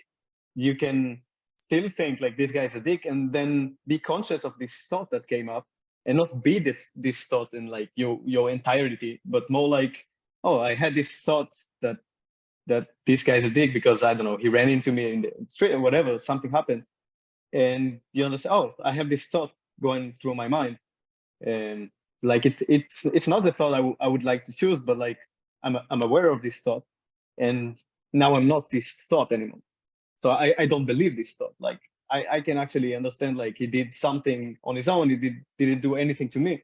you can still think like, this guy's a dick, and then be conscious of this thought that came up, and not be this thought in like your entirety, but more like, oh, I had this thought that this guy's a dick because, I don't know, he ran into me in the street or whatever, something happened. And you understand, oh, I have this thought going through my mind. And like, it's not the thought I would like to choose, but like, I'm aware of this thought, and now I'm not this thought anymore. So I don't believe this thought. Like, I can actually understand, like, he did something on his own. He didn't do anything to me.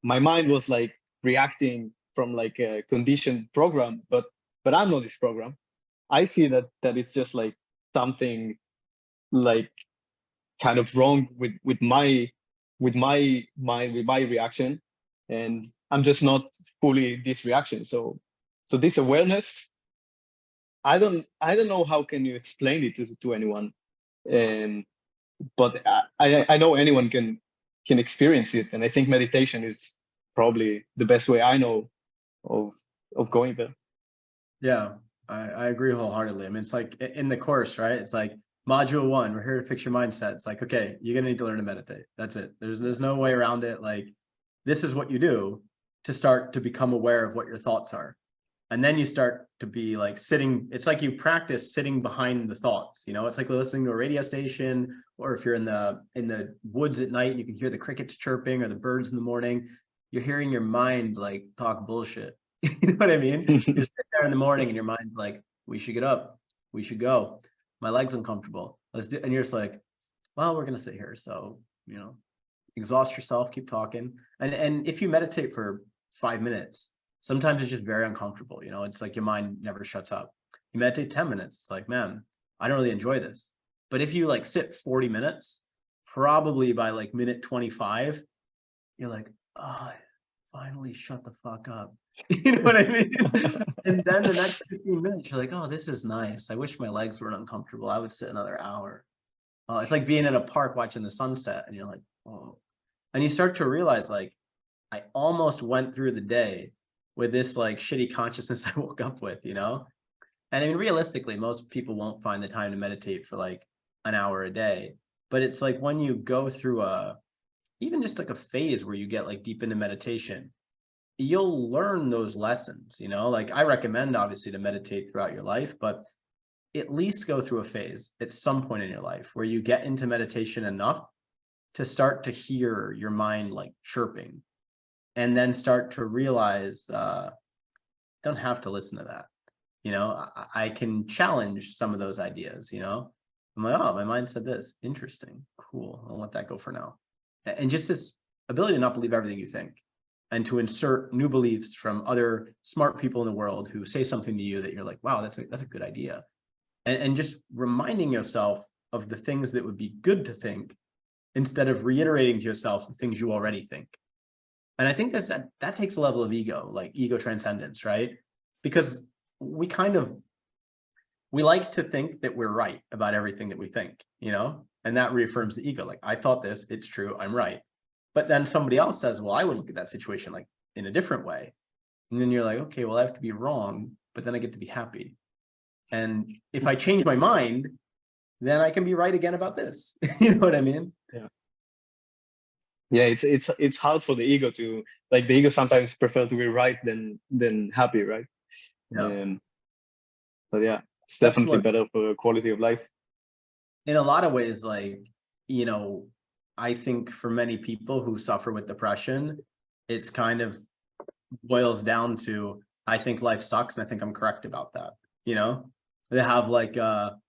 My mind was like reacting from like a conditioned program, but I'm not this program. I see that it's just like something like kind of wrong with my mind, with my reaction, and I'm just not fully this reaction. So this awareness, I don't know how can you explain it to anyone, but I know anyone can experience it, and I think meditation is probably the best way I know of going there. Yeah, I agree wholeheartedly. I mean, it's like in the course, right? It's like module 1, we're here to fix your mindset. It's like, okay, you're gonna need to learn to meditate. That's it. There's no way around it. Like, this is what you do to start to become aware of what your thoughts are. And then you start to be like sitting, it's like you practice sitting behind the thoughts, you know, it's like listening to a radio station, or if you're in the woods at night and you can hear the crickets chirping or the birds in the morning, you're hearing your mind like talk bullshit. You know what I mean? You sit there in the morning and your mind's like, we should get up, we should go. My leg's uncomfortable. Let's do, and you're just like, well, we're gonna sit here. So, you know, exhaust yourself, keep talking. And if you meditate for 5 minutes, sometimes it's just very uncomfortable. You know, it's like your mind never shuts up. You meditate 10 minutes. It's like, man, I don't really enjoy this. But if you like sit 40 minutes, probably by like minute 25, you're like, oh, finally shut the fuck up. You know what I mean? And then the next 15 minutes, you're like, oh, this is nice. I wish my legs weren't uncomfortable. I would sit another hour. It's like being in a park watching the sunset and you're like, oh. And you start to realize like, I almost went through the day with this like shitty consciousness I woke up with, you know? And I mean, realistically, most people won't find the time to meditate for like an hour a day. But it's like when you go through even just like a phase where you get like deep into meditation, you'll learn those lessons, you know? Like I recommend obviously to meditate throughout your life, but at least go through a phase at some point in your life where you get into meditation enough to start to hear your mind like chirping, and then start to realize don't have to listen to that. You know, I can challenge some of those ideas, you know. I'm like, oh, my mind said this. Interesting. Cool. I'll let that go for now. And just this ability to not believe everything you think, and to insert new beliefs from other smart people in the world who say something to you that you're like, wow, that's a good idea. And just reminding yourself of the things that would be good to think instead of reiterating to yourself the things you already think. And I think that takes a level of ego, like ego transcendence, right? Because we like to think that we're right about everything that we think, you know, and that reaffirms the ego. Like, I thought this, it's true, I'm right. But then somebody else says, well, I would look at that situation like in a different way. And then you're like, okay, well, I have to be wrong, but then I get to be happy. And if I change my mind, then I can be right again about this. You know what I mean? Yeah. Yeah, it's hard for the ego to, like, the ego sometimes prefer to be right than happy, right? Yeah. But yeah, it's That's definitely what, better for quality of life. in a lot of ways, like, you know, I think for many people who suffer with depression, it's kind of boils down to, I think life sucks and I think I'm correct about that. You know, they have like an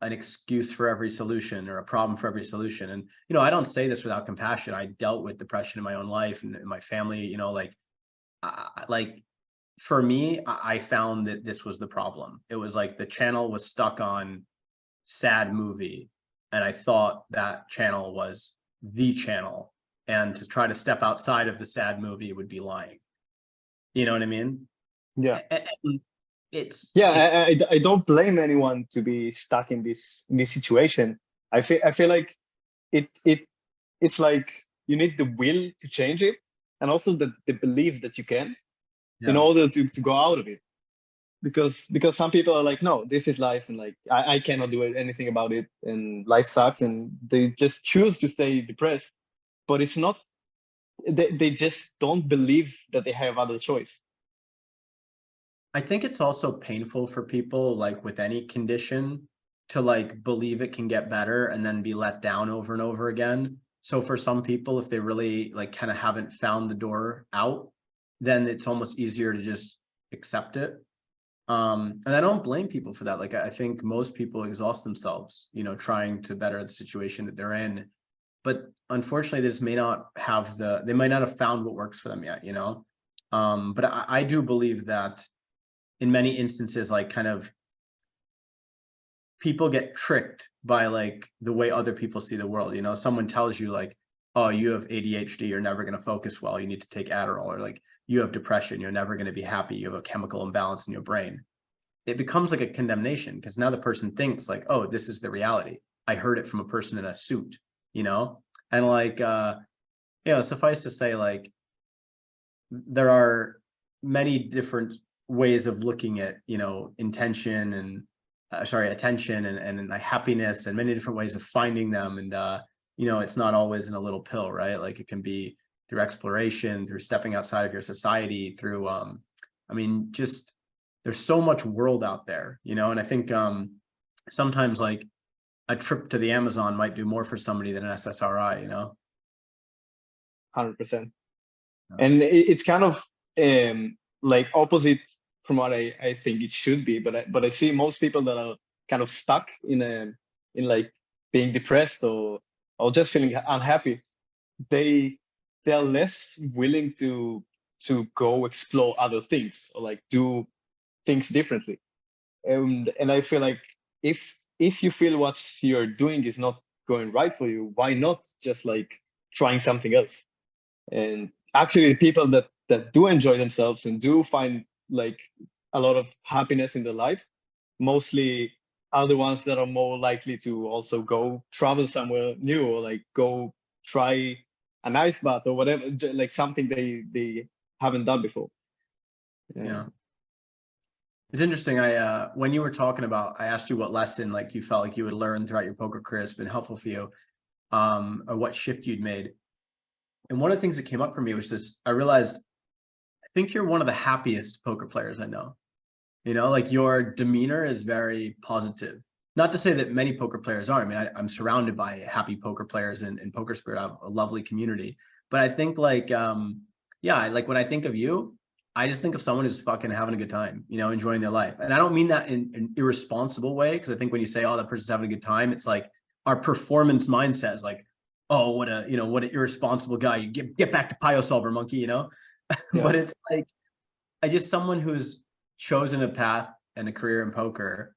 excuse for every solution or a problem for every solution. And, you know, I don't say this without compassion. I dealt with depression in my own life and in my family, you know, like for me, I found that this was the problem. It was like the channel was stuck on sad movie, and I thought that channel was the channel, and to try to step outside of the sad movie would be lying. You know what I mean? Yeah. And it's I don't blame anyone to be stuck in this situation. I feel like it's like you need the will to change it, and also the belief that you can, in yeah. order to go out of it. Because some people are like, no, this is life, and like I cannot do anything about it, and life sucks, and they just choose to stay depressed. But it's not, they just don't believe that they have other choice. I think it's also painful for people, like with any condition, to like believe it can get better and then be let down over and over again. So for some people, if they really like kind of haven't found the door out, then it's almost easier to just accept it. And I don't blame people for that. Like, I think most people exhaust themselves, you know, trying to better the situation that they're in. But unfortunately, this may not have they might not have found what works for them yet, you know? But I do believe that in many instances, like kind of people get tricked by like the way other people see the world. You know, someone tells you like, oh, you have ADHD, you're never going to focus well, you need to take Adderall, or like you have depression, you're never going to be happy, you have a chemical imbalance in your brain. It becomes like a condemnation, because now the person thinks like, oh, this is the reality. I heard it from a person in a suit, you know? And like, you know, suffice to say, like, there are many different ways of looking at, you know, intention and attention and happiness, and many different ways of finding them. And you know, it's not always in a little pill, right? Like it can be through exploration, through stepping outside of your society, through I mean, just there's so much world out there, you know, and I think sometimes like a trip to the Amazon might do more for somebody than an SSRI, you know? 100%. And it's kind of like opposite from what I think it should be, but I see most people that are kind of stuck in like being depressed or just feeling unhappy. They're less willing to go explore other things or like do things differently. And I feel like if you feel what you're doing is not going right for you, why not just like trying something else? And actually, the people that do enjoy themselves and do find like a lot of happiness in their life, mostly are the ones that are more likely to also go travel somewhere new or like go try an ice bath or whatever, like something they haven't done before. Yeah. It's interesting. When you were talking about, I asked you what lesson like you felt like you would learn throughout your poker career it's been helpful for you, or what shift you'd made. And one of the things that came up for me was this, I realized, I think you're one of the happiest poker players I know. You know, like your demeanor is very positive. Not to say that many poker players are. I mean, I'm surrounded by happy poker players in Poker Spirit. I have a lovely community. But I think like, yeah, like when I think of you, I just think of someone who's fucking having a good time, you know, enjoying their life. And I don't mean that in an irresponsible way, because I think when you say, oh, that person's having a good time, it's like our performance mindset is like, oh, what an irresponsible guy. You get back to Pio Solver, monkey, you know? Yeah. But it's like, I just someone who's chosen a path and a career in poker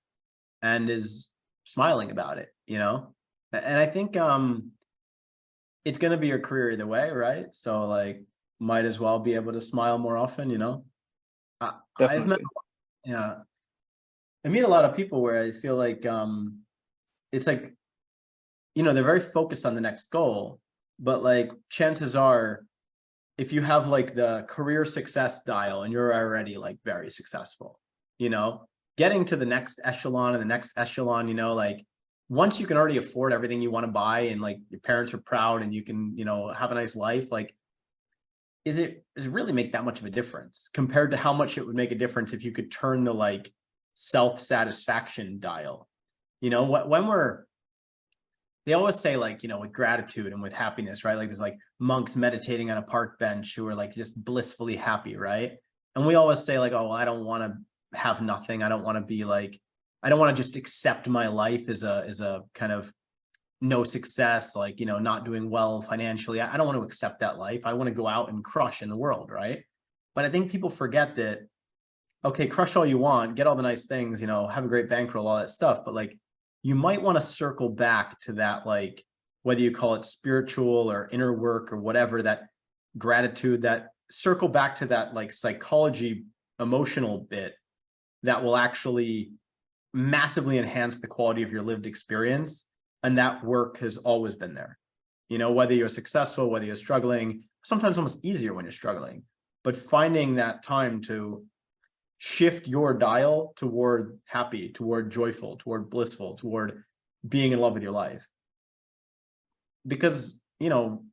and is smiling about it, you know? And I think it's going to be your career either way, right? So like, might as well be able to smile more often, you know? I've met, yeah, I meet a lot of people where I feel like it's like, you know, they're very focused on the next goal, but like chances are, if you have like the career success dial and you're already like very successful, you know, getting to the next echelon and the next echelon, you know, like once you can already afford everything you want to buy and like your parents are proud and you can, you know, have a nice life, like, does it really make that much of a difference compared to how much it would make a difference if you could turn the like self-satisfaction dial, you know, they always say like, you know, with gratitude and with happiness, right? Like there's like monks meditating on a park bench who are like just blissfully happy, right? And we always say like, oh, well, I don't want to have nothing. I don't want to be like, I don't want to just accept my life as a kind of no success, like, you know, not doing well financially. I don't want to accept that life. I want to go out and crush in the world, right? But I think people forget that, okay, crush all you want, get all the nice things, you know, have a great bankroll, all that stuff. But like, you might want to circle back to that, like, whether you call it spiritual or inner work or whatever, that gratitude, that circle back to that like psychology, emotional bit that will actually massively enhance the quality of your lived experience. And that work has always been there, you know, whether you're successful, whether you're struggling, sometimes almost easier when you're struggling, but finding that time to shift your dial toward happy, toward joyful, toward blissful, toward being in love with your life. Because, you know,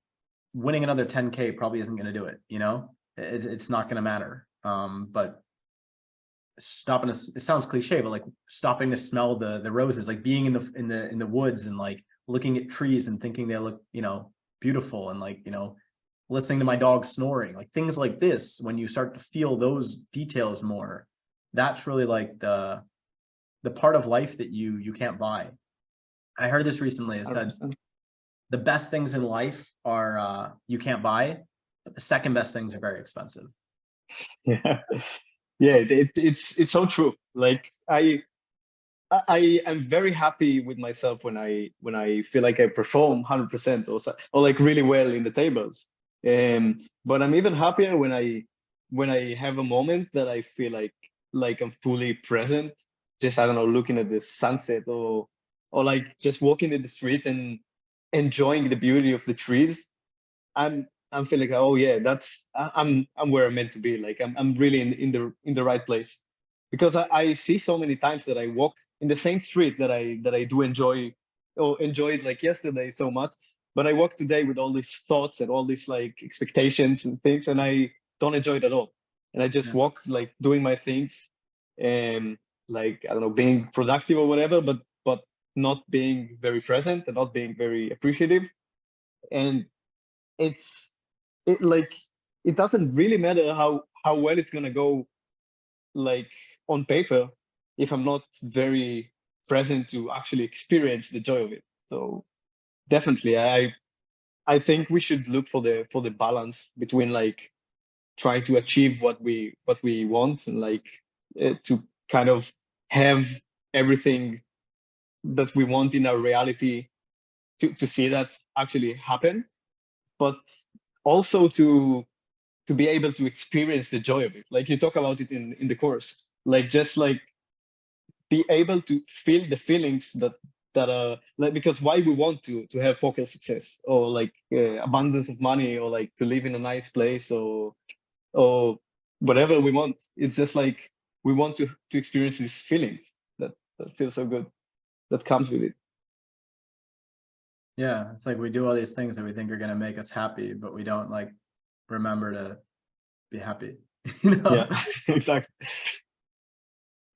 winning another 10K probably isn't going to do it, you know, it's not going to matter. But stopping to, it sounds cliche, but like stopping to smell the roses, like being in the woods and like looking at trees and thinking they look, you know, beautiful, and like, you know, listening to my dog snoring, like things like this, when you start to feel those details more, that's really like the part of life that you can't buy. I heard this recently. It said 100%. the best things in life are you can't buy, but the second best things are very expensive. Yeah. Yeah, it's so true. Like I am very happy with myself when I feel like I perform 100% or like really well in the tables. But I'm even happier when I have a moment that I feel like I'm fully present. Just, I don't know, looking at the sunset or like just walking in the street and enjoying the beauty of the trees. I'm feeling like, oh yeah, I'm where I'm meant to be. Like I'm really in the right place, because I see so many times that I walk in the same street that I do enjoy or enjoyed like yesterday so much, but I walk today with all these thoughts and all these like expectations and things, and I don't enjoy it at all. And I just Yeah. walk like doing my things, like, I don't know, being productive or whatever, but not being very present and not being very appreciative. And it's it like it doesn't really matter how well it's gonna go, like, on paper, if I'm not very present to actually experience the joy of it. So definitely, I think we should look for the balance between, like, trying to achieve what we want, and like, to kind of have everything that we want in our reality, to see that actually happen, but also to be able to experience the joy of it. Like you talk about it in the course, like, just like be able to feel the feelings that are like, because why we want to have poker success, or like, abundance of money, or like to live in a nice place, or whatever we want. It's just like we want to experience these feelings that feel so good, that comes with it. Yeah, it's like we do all these things that we think are going to make us happy, but we don't like remember to be happy. You know? Yeah, exactly.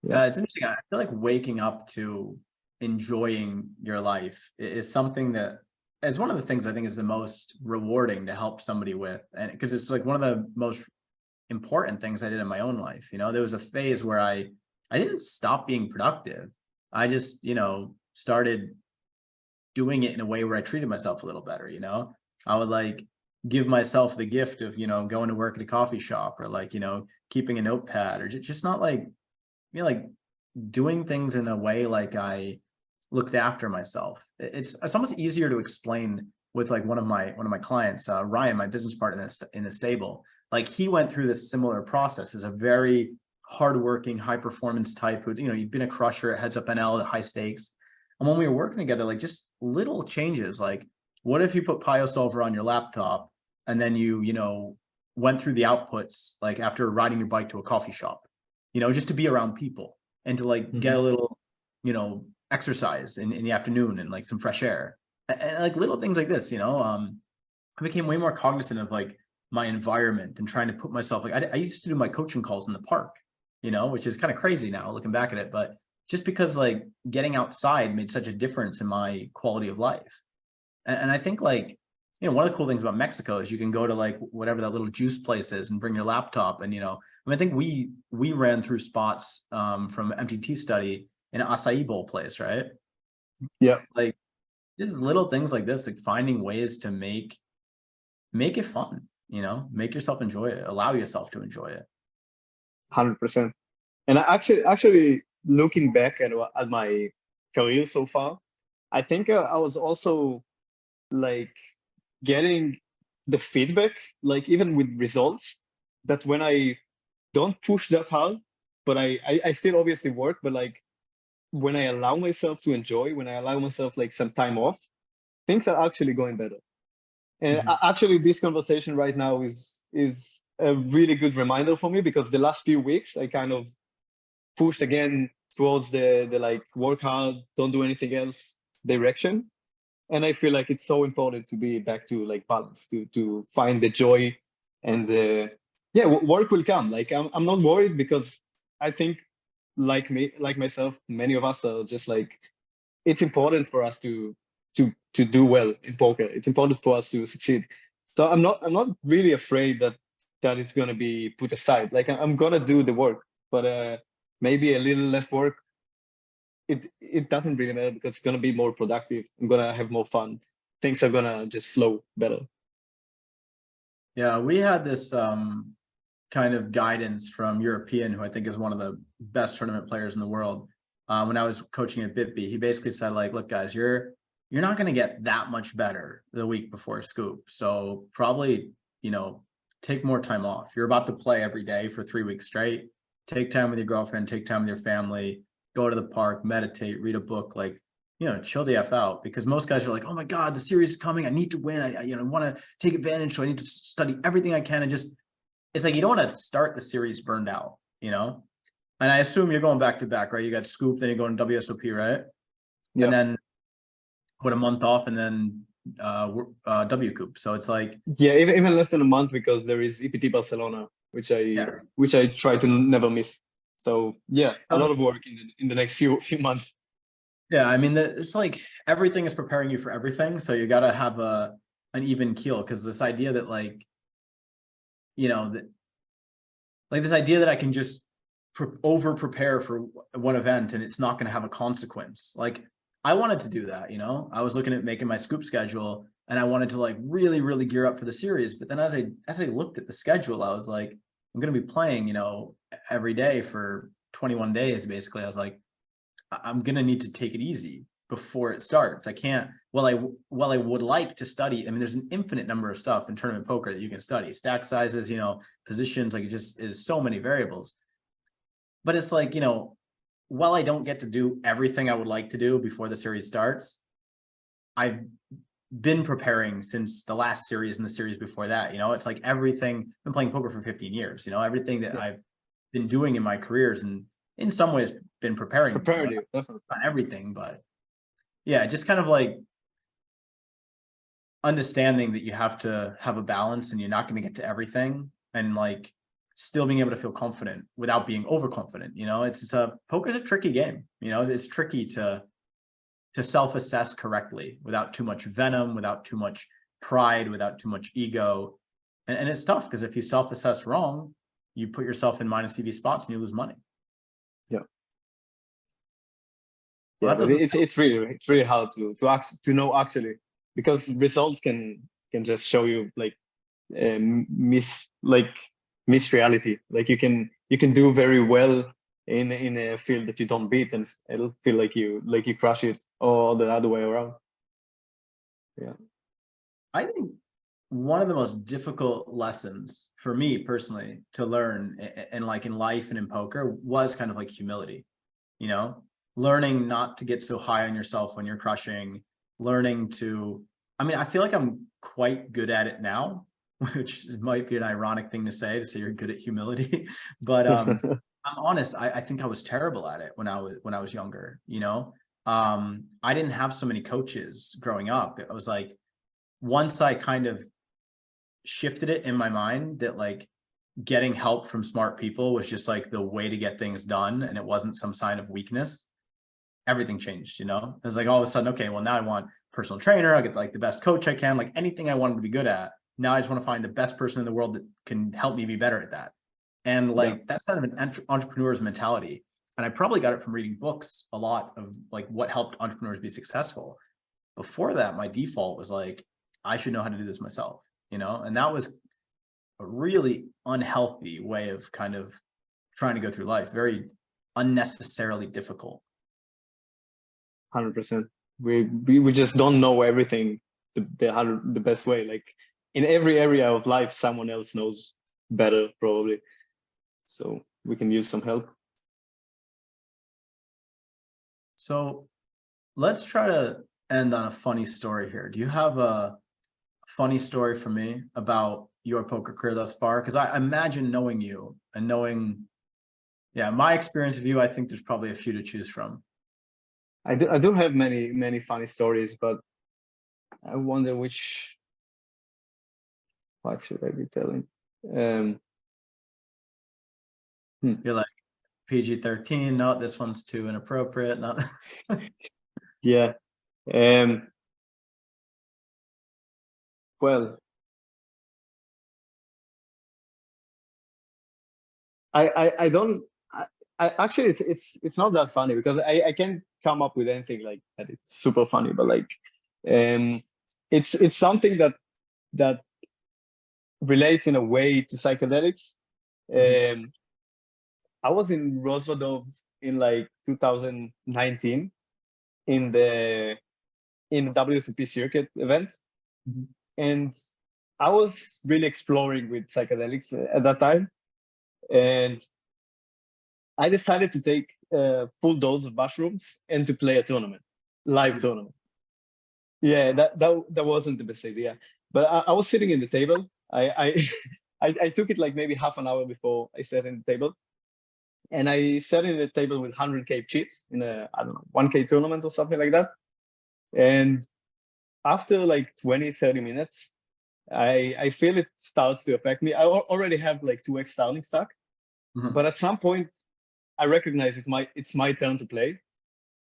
Yeah. It's interesting. I feel like waking up to enjoying your life is something that is one of the things I think is the most rewarding to help somebody with, and because it's like one of the most important things I did in my own life. You know, there was a phase where I didn't stop being productive. I just, started doing it in a way where I treated myself a little better. I would like give myself the gift of, going to work at a coffee shop, or like, keeping a notepad, or just not like, like doing things in a way like I looked after myself. It's almost easier to explain with like one of my clients, Ryan, my business partner in the stable. Like he went through this similar process as a very hardworking, high performance type who, you've been a crusher at Heads Up NL at high stakes. And when we were working together, like just little changes, like what if you put PioSolver on your laptop and then you went through the outputs, like after riding your bike to a coffee shop, just to be around people and to like get a little, exercise in the afternoon and like some fresh air and like little things like this, I became way more cognizant of like my environment and trying to put myself, like I used to do my coaching calls in the park, which is kind of crazy now looking back at it, but just because like getting outside made such a difference in my quality of life. And I think like, one of the cool things about Mexico is you can go to like whatever that little juice place is and bring your laptop. And, I think we ran through spots from MTT study in an acai bowl place, right? Yeah. Like just little things like this, like finding ways to make it fun, make yourself enjoy it, allow yourself to enjoy it. 100%. And I actually looking back at my career so far, I think I was also like getting the feedback, like even with results, that when I don't push that hard, but I still obviously work, but like when I allow myself to enjoy, when I allow myself like some time off, things are actually going better. And actually, this conversation right now is a really good reminder for me, because the last few weeks I kind of pushed again towards the like work hard, don't do anything else direction. And I feel like it's so important to be back to like balance, to find the joy, and the work will come. Like I'm not worried, because I think like me, like myself, many of us are just like, it's important for us to do well in poker. It's important for us to succeed. So I'm not really afraid that it's gonna be put aside. Like I'm gonna do the work, but maybe a little less work. It doesn't really matter, because it's gonna be more productive. I'm gonna have more fun. Things are gonna just flow better. Yeah, we had this kind of guidance from European, who I think is one of the best tournament players in the world. When I was coaching at Bitby, he basically said, like, look, guys, you're not going to get that much better the week before Scoop. So probably, take more time off. You're about to play every day for 3 weeks straight. Take time with your girlfriend, take time with your family, go to the park, meditate, read a book, like, chill the F out, because most guys are like, oh my God, the series is coming. I need to win. I want to take advantage. So I need to study everything I can. And just, it's like, you don't want to start the series burned out, And I assume you're going back to back, right? You got Scoop, then you're going to WSOP, right? Yeah. And then put a month off, and then W Coop. So it's like, Yeah, even less than a month, because there is EPT Barcelona, which I try to never miss. So yeah, a lot of work in the next few months. Yeah, I mean, it's like everything is preparing you for everything. So you got to have an even keel, because this idea that like, that like this idea that I can just over prepare for one event and it's not going to have a consequence. Like I wanted to do that, I was looking at making my scoop schedule and I wanted to like really, really gear up for the series. But then as I looked at the schedule, I was like, I'm going to be playing, every day for 21 days, basically. I was like, I'm going to need to take it easy before it starts. I can't, while I would like to study, I mean, there's an infinite number of stuff in tournament poker that you can study, stack sizes, positions, like it just is so many variables. But it's like, while I don't get to do everything I would like to do before the series starts, I've been preparing since the last series and the series before that. It's like everything. I've been playing poker for 15 years. Everything that I've been doing in my careers, and in some ways been preparing me. You, definitely. Not everything, but yeah, just kind of like understanding that you have to have a balance and you're not going to get to everything, and like still being able to feel confident without being overconfident. Poker's a tricky game. It's tricky to self-assess correctly without too much venom, without too much pride, without too much ego. And it's tough because if you self-assess wrong, you put yourself in minus CV spots and you lose money. Yeah. Well, but it's really hard to know actually, because results can just show you like miss reality. Like you can do very well in a field that you don't beat, and it'll feel like you crush it, or the other way around. Yeah, I think one of the most difficult lessons for me personally to learn, and like in life and in poker, was kind of like humility. Learning not to get so high on yourself when you're crushing, learning to, I mean, I feel like I'm quite good at it now, which might be an ironic thing to say you're good at humility. But I'm honest, I think I was terrible at it when I was younger. I didn't have so many coaches growing up. It was like, once I kind of shifted it in my mind that like getting help from smart people was just like the way to get things done, and it wasn't some sign of weakness, everything changed. It was like all of a sudden, okay, well now I want personal trainer, I get like the best coach I can, like anything I wanted to be good at. Now I just want to find the best person in the world that can help me be better at that. And like, that's kind of an entrepreneur's mentality. And I probably got it from reading books, a lot of like what helped entrepreneurs be successful. Before that, my default was like, I should know how to do this myself, and that was a really unhealthy way of kind of trying to go through life. Very unnecessarily difficult. 100%. We just don't know everything the best way. Like in every area of life, someone else knows better probably. So we can use some help. So let's try to end on a funny story here. Do you have a funny story for me about your poker career thus far? Because I imagine knowing you and knowing, my experience of you, I think there's probably a few to choose from. I do have many funny stories, but I wonder what should I be telling? You're like PG-13. No, this one's too inappropriate. Not. Yeah. Well, I don't. I actually it's not that funny, because I can't come up with anything like that. It's super funny, but like, it's something that relates in a way to psychedelics. I was in Rosvadov in like 2019 in the WSOP circuit event, and I was really exploring with psychedelics at that time, and I decided to take a full dose of mushrooms and to play a tournament, live tournament. Yeah, that wasn't the best idea, but I was sitting in the table. I took it like maybe half an hour before I sat in the table, and I sat in the table with 100K chips in a, I don't know, 1K tournament or something like that. And after like 20-30 minutes, I feel it starts to affect me. I already have like 2x Starling stack, but at some point I recognize it's my turn to play.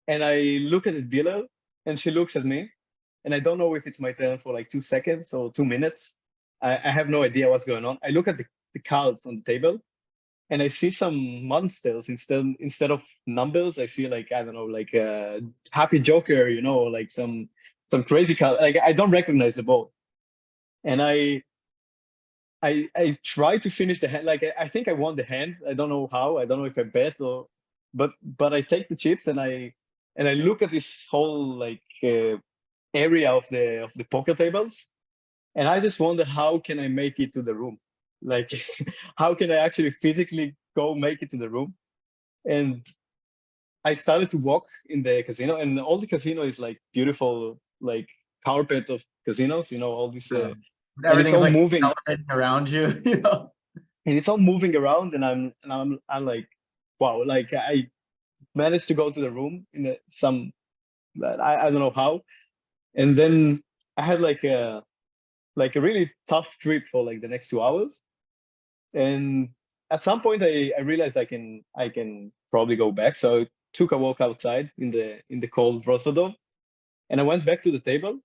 And I look at the dealer and she looks at me. And I don't know if it's my turn for like 2 seconds or 2 minutes. I have no idea what's going on. I look at the cards on the table and I see some monsters instead of numbers. I see like, I don't know, like a happy joker, you know, like some crazy card. Like I don't recognize the board. And I try to finish the hand. Like I think I won the hand. I don't know how. I don't know if I bet or, but I take the chips and I look at this whole like area of the poker tables, and I just wonder how can I make it to the room? Like how can I actually physically go make it to the room? And I started to walk in the casino, and all the casino is like beautiful, like carpet of casinos. You know, all these. And it's Everything's all like moving accelerating around you, you know. and it's all moving around and I'm like, wow, like I managed to go to the room in some I don't know how. And then I had like a really tough trip for like the next 2 hours. And at some point I realized I can probably go back. So I took a walk outside in the cold Rostov, and I went back to the table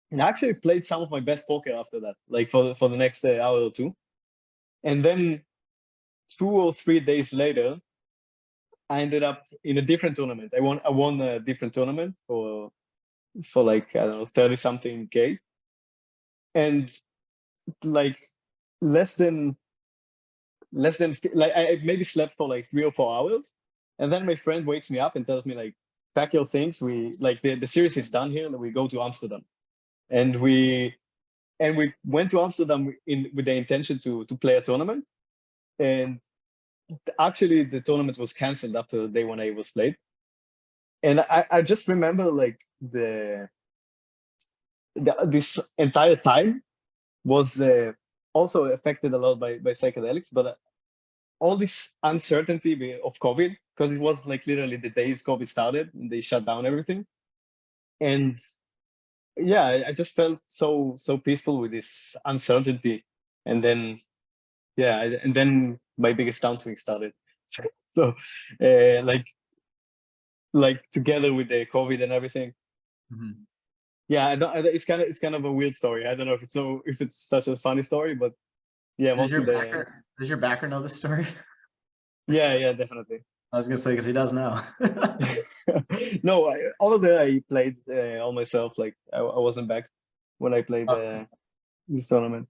and I actually played some of my best poker after that, like for the next hour or two. And then 2 or 3 days later, I ended up in a different tournament. I won a different tournament for like, I don't know, 30 something K. And like less than like I maybe slept for like 3 or 4 hours. And then my friend wakes me up and tells me like, pack your things. We like the series is done here and we go to Amsterdam. And we went to Amsterdam with the intention to play a tournament. And actually the tournament was canceled after the day when I was played. And I just remember like this entire time was also affected a lot by psychedelics, but all this uncertainty of COVID, because it was like literally the days COVID started and they shut down everything. And yeah, I just felt so peaceful with this uncertainty. And then yeah, and then my biggest downswing started. So like together with the COVID and everything. Mhm. Yeah, it's kind of a weird story. I don't know if it's such a funny story, but yeah, Does your mostly the backer know the story? yeah, definitely. I was gonna say because he does now. No, all of that I played all myself. Like I wasn't back when I played Okay. this tournament.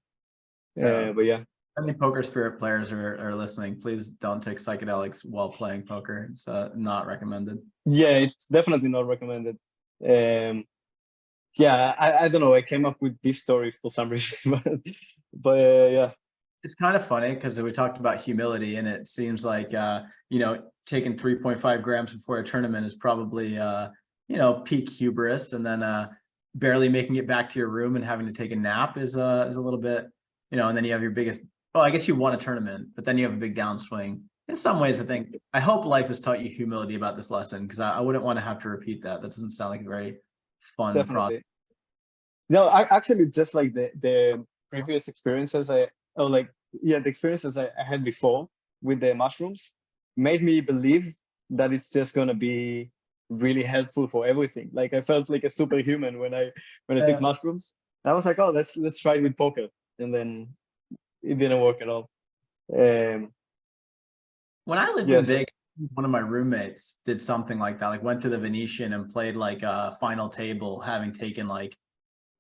Yeah. But yeah, Any poker spirit players are listening, please don't take psychedelics while playing poker. It's not recommended. yeah, it's definitely not recommended. Um, yeah, I don't know. I came up with this story for some reason, but yeah, It's kind of funny because we talked about humility, and it seems like taking 3.5 grams before a tournament is probably peak hubris, and then barely making it back to your room and having to take a nap is a little bit, and then you have your biggest. Oh, I guess you won a tournament, but then you have a big downswing. In some ways, I hope life has taught you humility about this lesson, because I wouldn't want to have to repeat that. That doesn't sound like a very fun process. definitely. No, I actually just like the previous experiences the experiences I had before with the mushrooms made me believe that it's just gonna be really helpful for everything. Like I felt like a superhuman when I took mushrooms. And I was like, oh, let's try it with poker, and then it didn't work at all. Um, When I lived yeah, in so Vegas, one of my roommates did something like that, like went to the Venetian and played like a final table, having taken like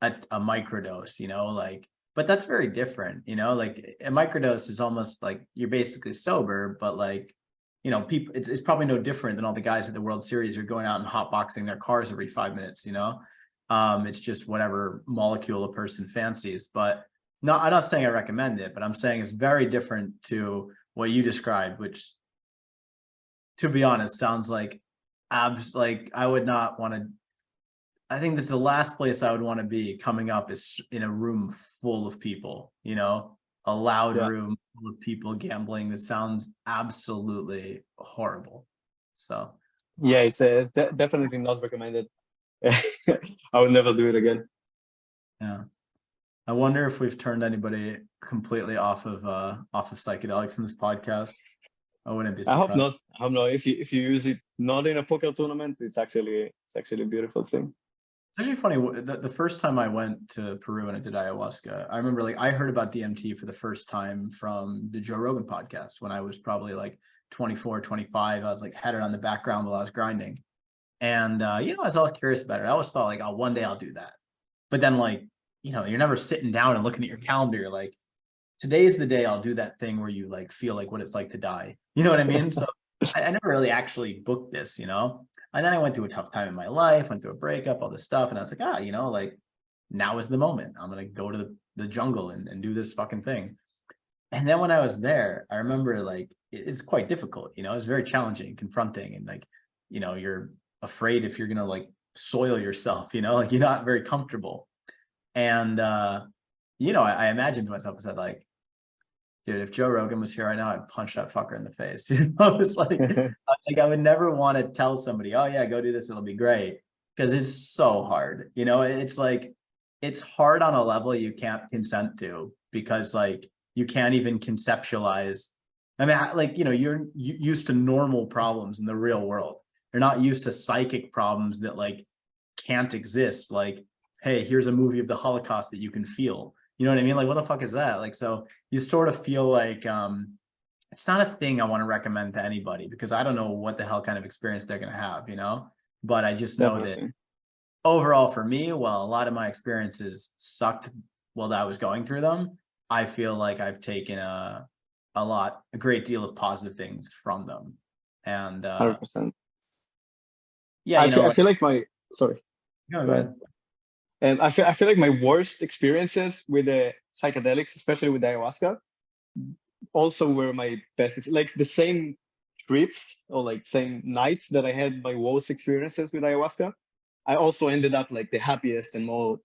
a microdose, but that's very different, like a microdose is almost like you're basically sober, but like, people, it's probably no different than all the guys at the World Series who are going out and hotboxing their cars every 5 minutes, it's just whatever molecule a person fancies. But no, I'm not saying I recommend it, but I'm saying it's very different to what you described, which, to be honest, sounds like like I would not want to. I think that's the last place I would want to be coming up is in a room full of people, a loud yeah, room full of people gambling. That sounds absolutely horrible. So yeah, it's definitely not recommended. I would never do it again. yeah, I wonder if we've turned anybody completely off of psychedelics in this podcast. I wouldn't be I hope surprised. not. I hope not. If you use it not in a poker tournament, it's actually a beautiful thing. It's actually funny. The first time I went to Peru and I did ayahuasca, I remember like I heard about DMT for the first time from the Joe Rogan podcast when I was probably like 24, 25. I was like had it on the background while I was grinding. And I was always curious about it. I always thought like, oh, one day I'll do that. But then like, you're never sitting down and looking at your calendar. You're like, today's the day I'll do that thing where you like feel like what it's like to die. You know what I mean? So I never really actually booked this, And then I went through a tough time in my life, went through a breakup, all this stuff. And I was like, like now is the moment. I'm going to go to the jungle and do this fucking thing. And then when I was there, I remember like, it's quite difficult, it's very challenging, confronting. And like, you're afraid if you're going to like soil yourself, like you're not very comfortable. And, I imagined to myself, I said like, dude, if Joe Rogan was here right now, I'd punch that fucker in the face. It's like I would never want to tell somebody, oh yeah, go do this, it'll be great. Because it's so hard. It's like, it's hard on a level you can't consent to because like you can't even conceptualize. I mean, like, you're used to normal problems in the real world. You're not used to psychic problems that like can't exist. Like, hey, here's a movie of the Holocaust that you can feel. You know what I mean? Like, what the fuck is that? Like, so you sort of feel like it's not a thing I want to recommend to anybody because I don't know what the hell kind of experience they're going to have, But I just know that Definitely. overall for me, while a lot of my experiences sucked while I was going through them, I feel like I've taken a great deal of positive things from them. And 100%. yeah, I feel like sorry. no, Go go ahead. ahead. And I feel like my worst experiences with the psychedelics, especially with ayahuasca, also were my best. Like the same trips or like same nights that I had my worst experiences with ayahuasca, I also ended up like the happiest and more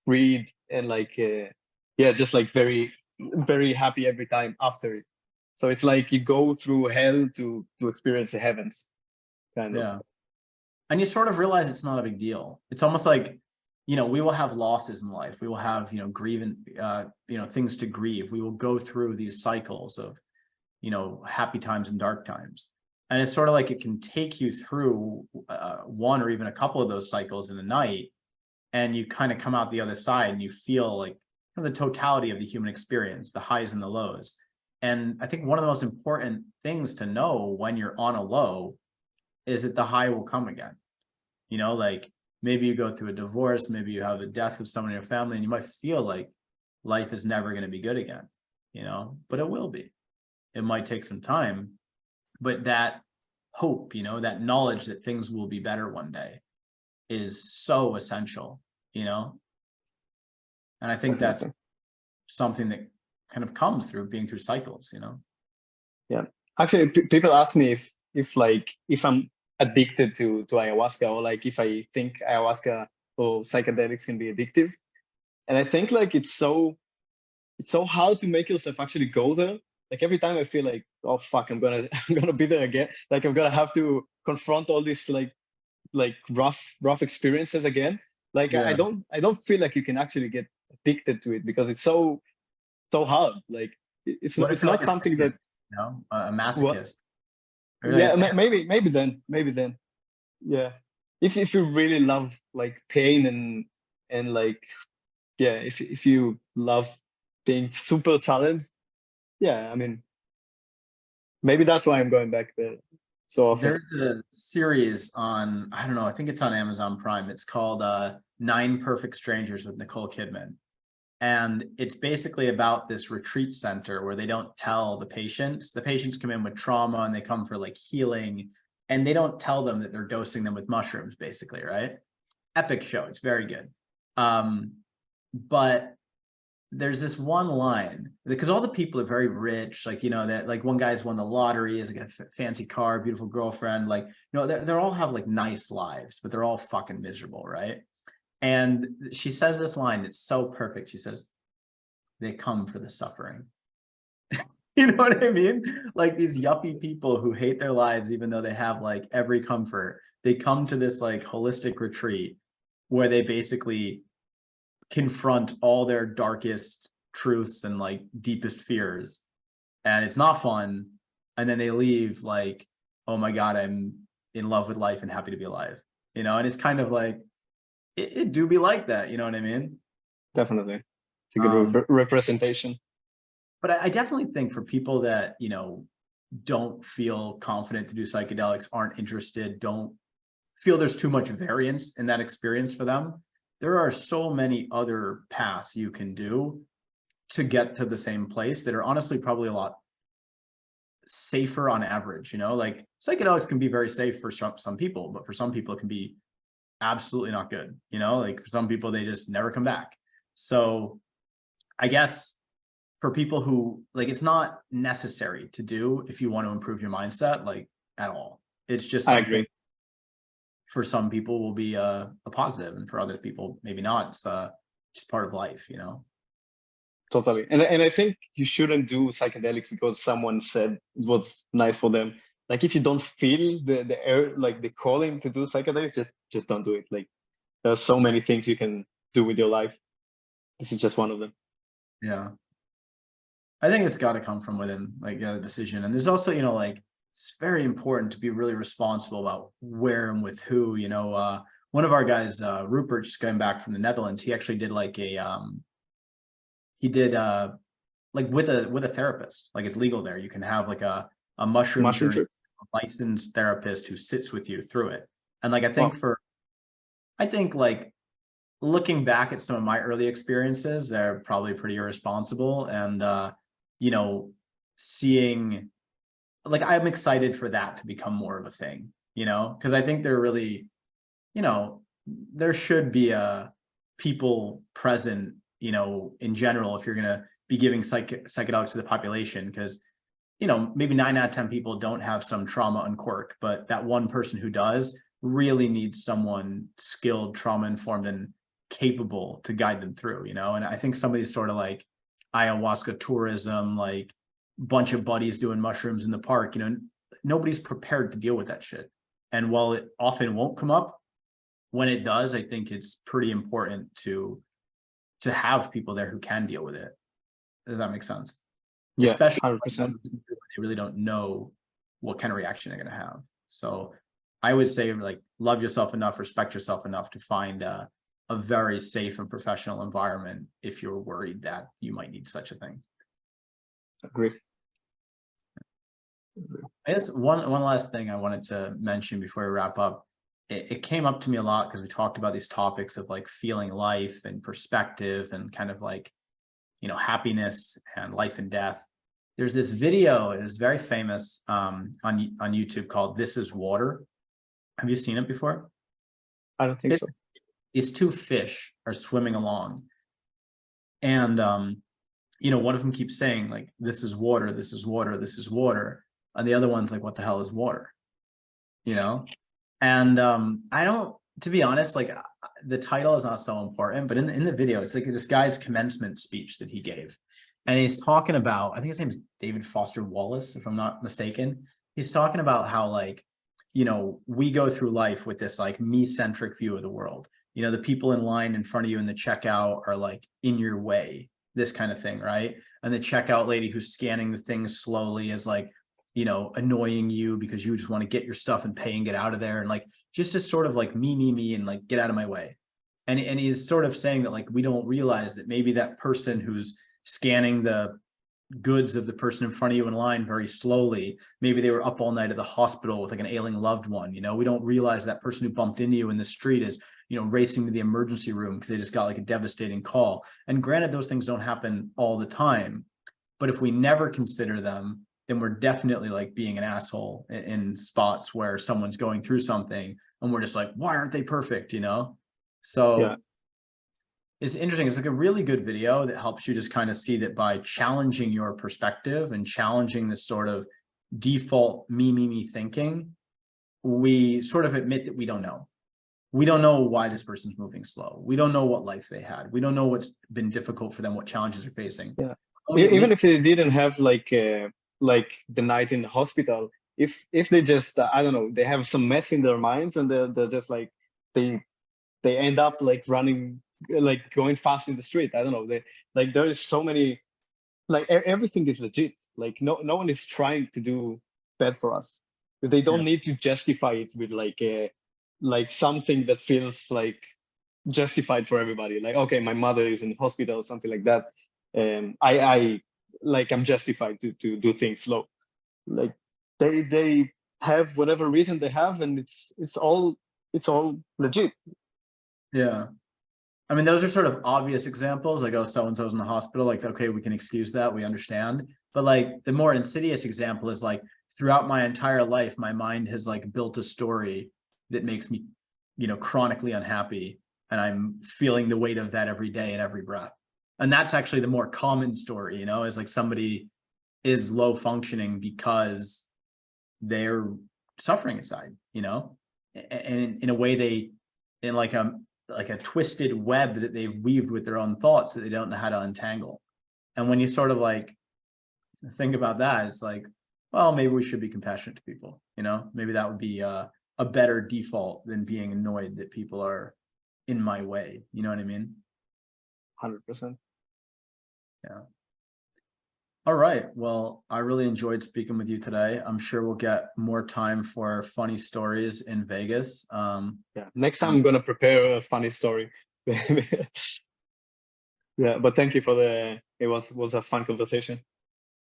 freed and like just like very very happy every time after it. So it's like you go through hell to experience the heavens, kind of. Yeah. And you sort of realize it's not a big deal. It's almost like, we will have losses in life. We will have, grieving, things to grieve. We will go through these cycles of, happy times and dark times. And it's sort of like it can take you through one or even a couple of those cycles in the night. And you kind of come out the other side and you feel like the totality of the human experience, the highs and the lows. And I think one of the most important things to know when you're on a low is that the high will come again. Like maybe you go through a divorce, maybe you have the death of someone in your family, and you might feel like life is never going to be good again, but it will be. It might take some time, but that hope, that knowledge that things will be better one day is so essential, and I think that's Definitely. something that kind of comes through being through cycles. Yeah. Actually, people ask me if I'm addicted to ayahuasca, or like if I think ayahuasca or psychedelics can be addictive. And I think like it's so hard to make yourself actually go there. Like every time I feel like, oh fuck, I'm gonna be there again. Like I'm gonna have to confront all these like rough experiences again. Like I Yeah. don't feel like you can actually get addicted to it because it's so hard. Like What if it's you're not like a something that sadist, a what masochist? Or like a yeah sadist? maybe then yeah, if you really love like pain and like yeah, if you love being super challenged, yeah, I mean maybe that's why I'm going back there so often. There's a series on, I don't know, I think it's on Amazon Prime. It's called Nine Perfect Strangers with Nicole Kidman. And it's basically about this retreat center where they don't tell the patients. The patients come in with trauma and they come for like healing, and they don't tell them that they're dosing them with mushrooms, basically, right? Epic show. It's very good. But there's this one line because all the people are very rich, like that like one guy's won the lottery, has like a fancy car, beautiful girlfriend, like they're all have like nice lives, but they're all fucking miserable, right? And she says this line, it's so perfect. She says, they come for the suffering. You know what I mean? Like these yuppie people who hate their lives even though they have like every comfort, they come to this like holistic retreat where they basically confront all their darkest truths and like deepest fears, and it's not fun, and then they leave like, oh my God, I'm in love with life and happy to be alive, you know? And it's kind of like, it do be like that, you know what I mean? Definitely. It's a good Um, representation. but I definitely think for people that, you know, don't feel confident to do psychedelics, aren't interested, don't feel there's too much variance in that experience for them, there are so many other paths you can do to get to the same place that are honestly probably a lot safer on average. You know, like psychedelics can be very safe for some people, but for some people it can be absolutely not good. You know, like for some people they just never come back. So I guess for people who like, it's not necessary to do if you want to improve your mindset, like at all. It's just I something agree. for some people will be a positive, and for other people maybe not. It's just part of life, you know. Totally. And I think you shouldn't do psychedelics because someone said it was nice for them. Like if you don't feel the air, like the calling to do psychedelics, just don't do it. Like there's so many things you can do with your life. This is just one of them. Yeah, I think it's got to come from within, like a decision. And there's also, you know, like it's very important to be really responsible about where and with who. You know, one of our guys, Rupert, just going back from the Netherlands, he actually did like a he did like with a therapist. Like it's legal there. You can have like a mushroom Mushroom journey, trip. a licensed therapist who sits with you through it. And like Wow. I think like looking back at some of my early experiences, they're probably pretty irresponsible. And you know, seeing like, I'm excited for that to become more of a thing, you know, because I think they're really, you know, there should be a people present, you know, in general, if you're going to be giving psychedelics to the population, because, you know, maybe 9 out of 10 people don't have some trauma uncork, but that one person who does really needs someone skilled, trauma informed, and capable to guide them through, you know. And I think some of these sort of like ayahuasca tourism, like bunch of buddies doing mushrooms in the park, you know, nobody's prepared to deal with that shit. And while it often won't come up, when it does, I think it's pretty important to have people there who can deal with it. Does that make sense? Yeah, Especially when 100%. some people, they really don't know what kind of reaction they're going to have. So I would say, like, love yourself enough, respect yourself enough to find a very safe and professional environment if you're worried that you might need such a thing. Agree. I guess one last thing I wanted to mention before we wrap up. It came up to me a lot because we talked about these topics of like feeling life and perspective and kind of like, you know, happiness and life and death. There's this video, it was very famous on YouTube called "This Is Water." Have you seen it before? I don't think so. These two fish are swimming along, and you know, one of them keeps saying like, "This is water, this is water, this is water," and the other one's like, "What the hell is water?" You know? And I don't, to be honest, like the title is not so important, but in the video, it's like this guy's commencement speech that he gave. And he's talking about, I think his name is David Foster Wallace, if I'm not mistaken. He's talking about how, like, you know, we go through life with this like me-centric view of the world. You know, the people in line in front of you in the checkout are like in your way, this kind of thing, right? And the checkout lady who's scanning the things slowly is like, you know, annoying you because you just want to get your stuff and pay and get out of there. And like, just to sort of like me, and like, get out of my way. And he's sort of saying that like, we don't realize that maybe that person who's scanning the goods of the person in front of you in line very slowly, maybe they were up all night at the hospital with like an ailing loved one. You know, we don't realize that person who bumped into you in the street is, you know, racing to the emergency room because they just got like a devastating call. And granted, those things don't happen all the time, but if we never consider them, then we're definitely like being an asshole in spots where someone's going through something and we're just like, why aren't they perfect, you know? So Yeah. it's interesting. It's like a really good video that helps you just kind of see that by challenging your perspective and challenging this sort of default me thinking, we sort of admit that we don't know. We don't know why this person's moving slow. We don't know what life they had. We don't know what's been difficult for them, what challenges they're facing. Yeah. We Even admit, if they didn't have like the night in the hospital, if they just I don't know, they have some mess in their minds and they're just like they end up like running, like going fast in the street. I don't know. They like there is so many, like everything is legit. Like no one is trying to do bad for us. They don't Yeah. need to justify it with like something that feels like justified for everybody. Like, okay, my mother is in the hospital, something like that. And I like I'm justified to do things slow. Like they have whatever reason they have, and it's all legit. Yeah. I mean, those are sort of obvious examples, like, oh, so-and-so's in the hospital, like, okay, we can excuse that, we understand. But like the more insidious example is like, throughout my entire life, my mind has like built a story that makes me, chronically unhappy. And I'm feeling the weight of that every day and every breath. And that's actually the more common story, is like somebody is low functioning because they're suffering inside, and in a way in like a twisted web that they've weaved with their own thoughts that they don't know how to untangle. And when you sort of like think about that, it's like, well, maybe we should be compassionate to people, maybe that would be a better default than being annoyed that people are in my way. You know what I mean? 100%. Yeah. All right. Well, I really enjoyed speaking with you today. I'm sure we'll get more time for funny stories in Vegas. Yeah. Next time I'm gonna prepare a funny story. Yeah, but thank you for it was a fun conversation.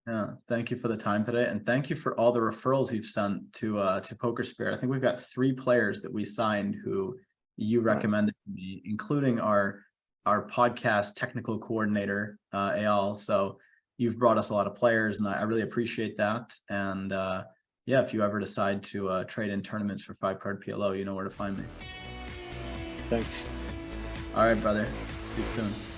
Yeah, thank you for the time today, and thank you for all the referrals you've sent to Poker Spirit. I think we've got 3 players that we signed who you recommended to me, including our podcast technical coordinator, Eyal. So you've brought us a lot of players, and I really appreciate that. And yeah, if you ever decide to trade in tournaments for 5-card PLO, you know where to find me. Thanks. All right, brother. Speak soon.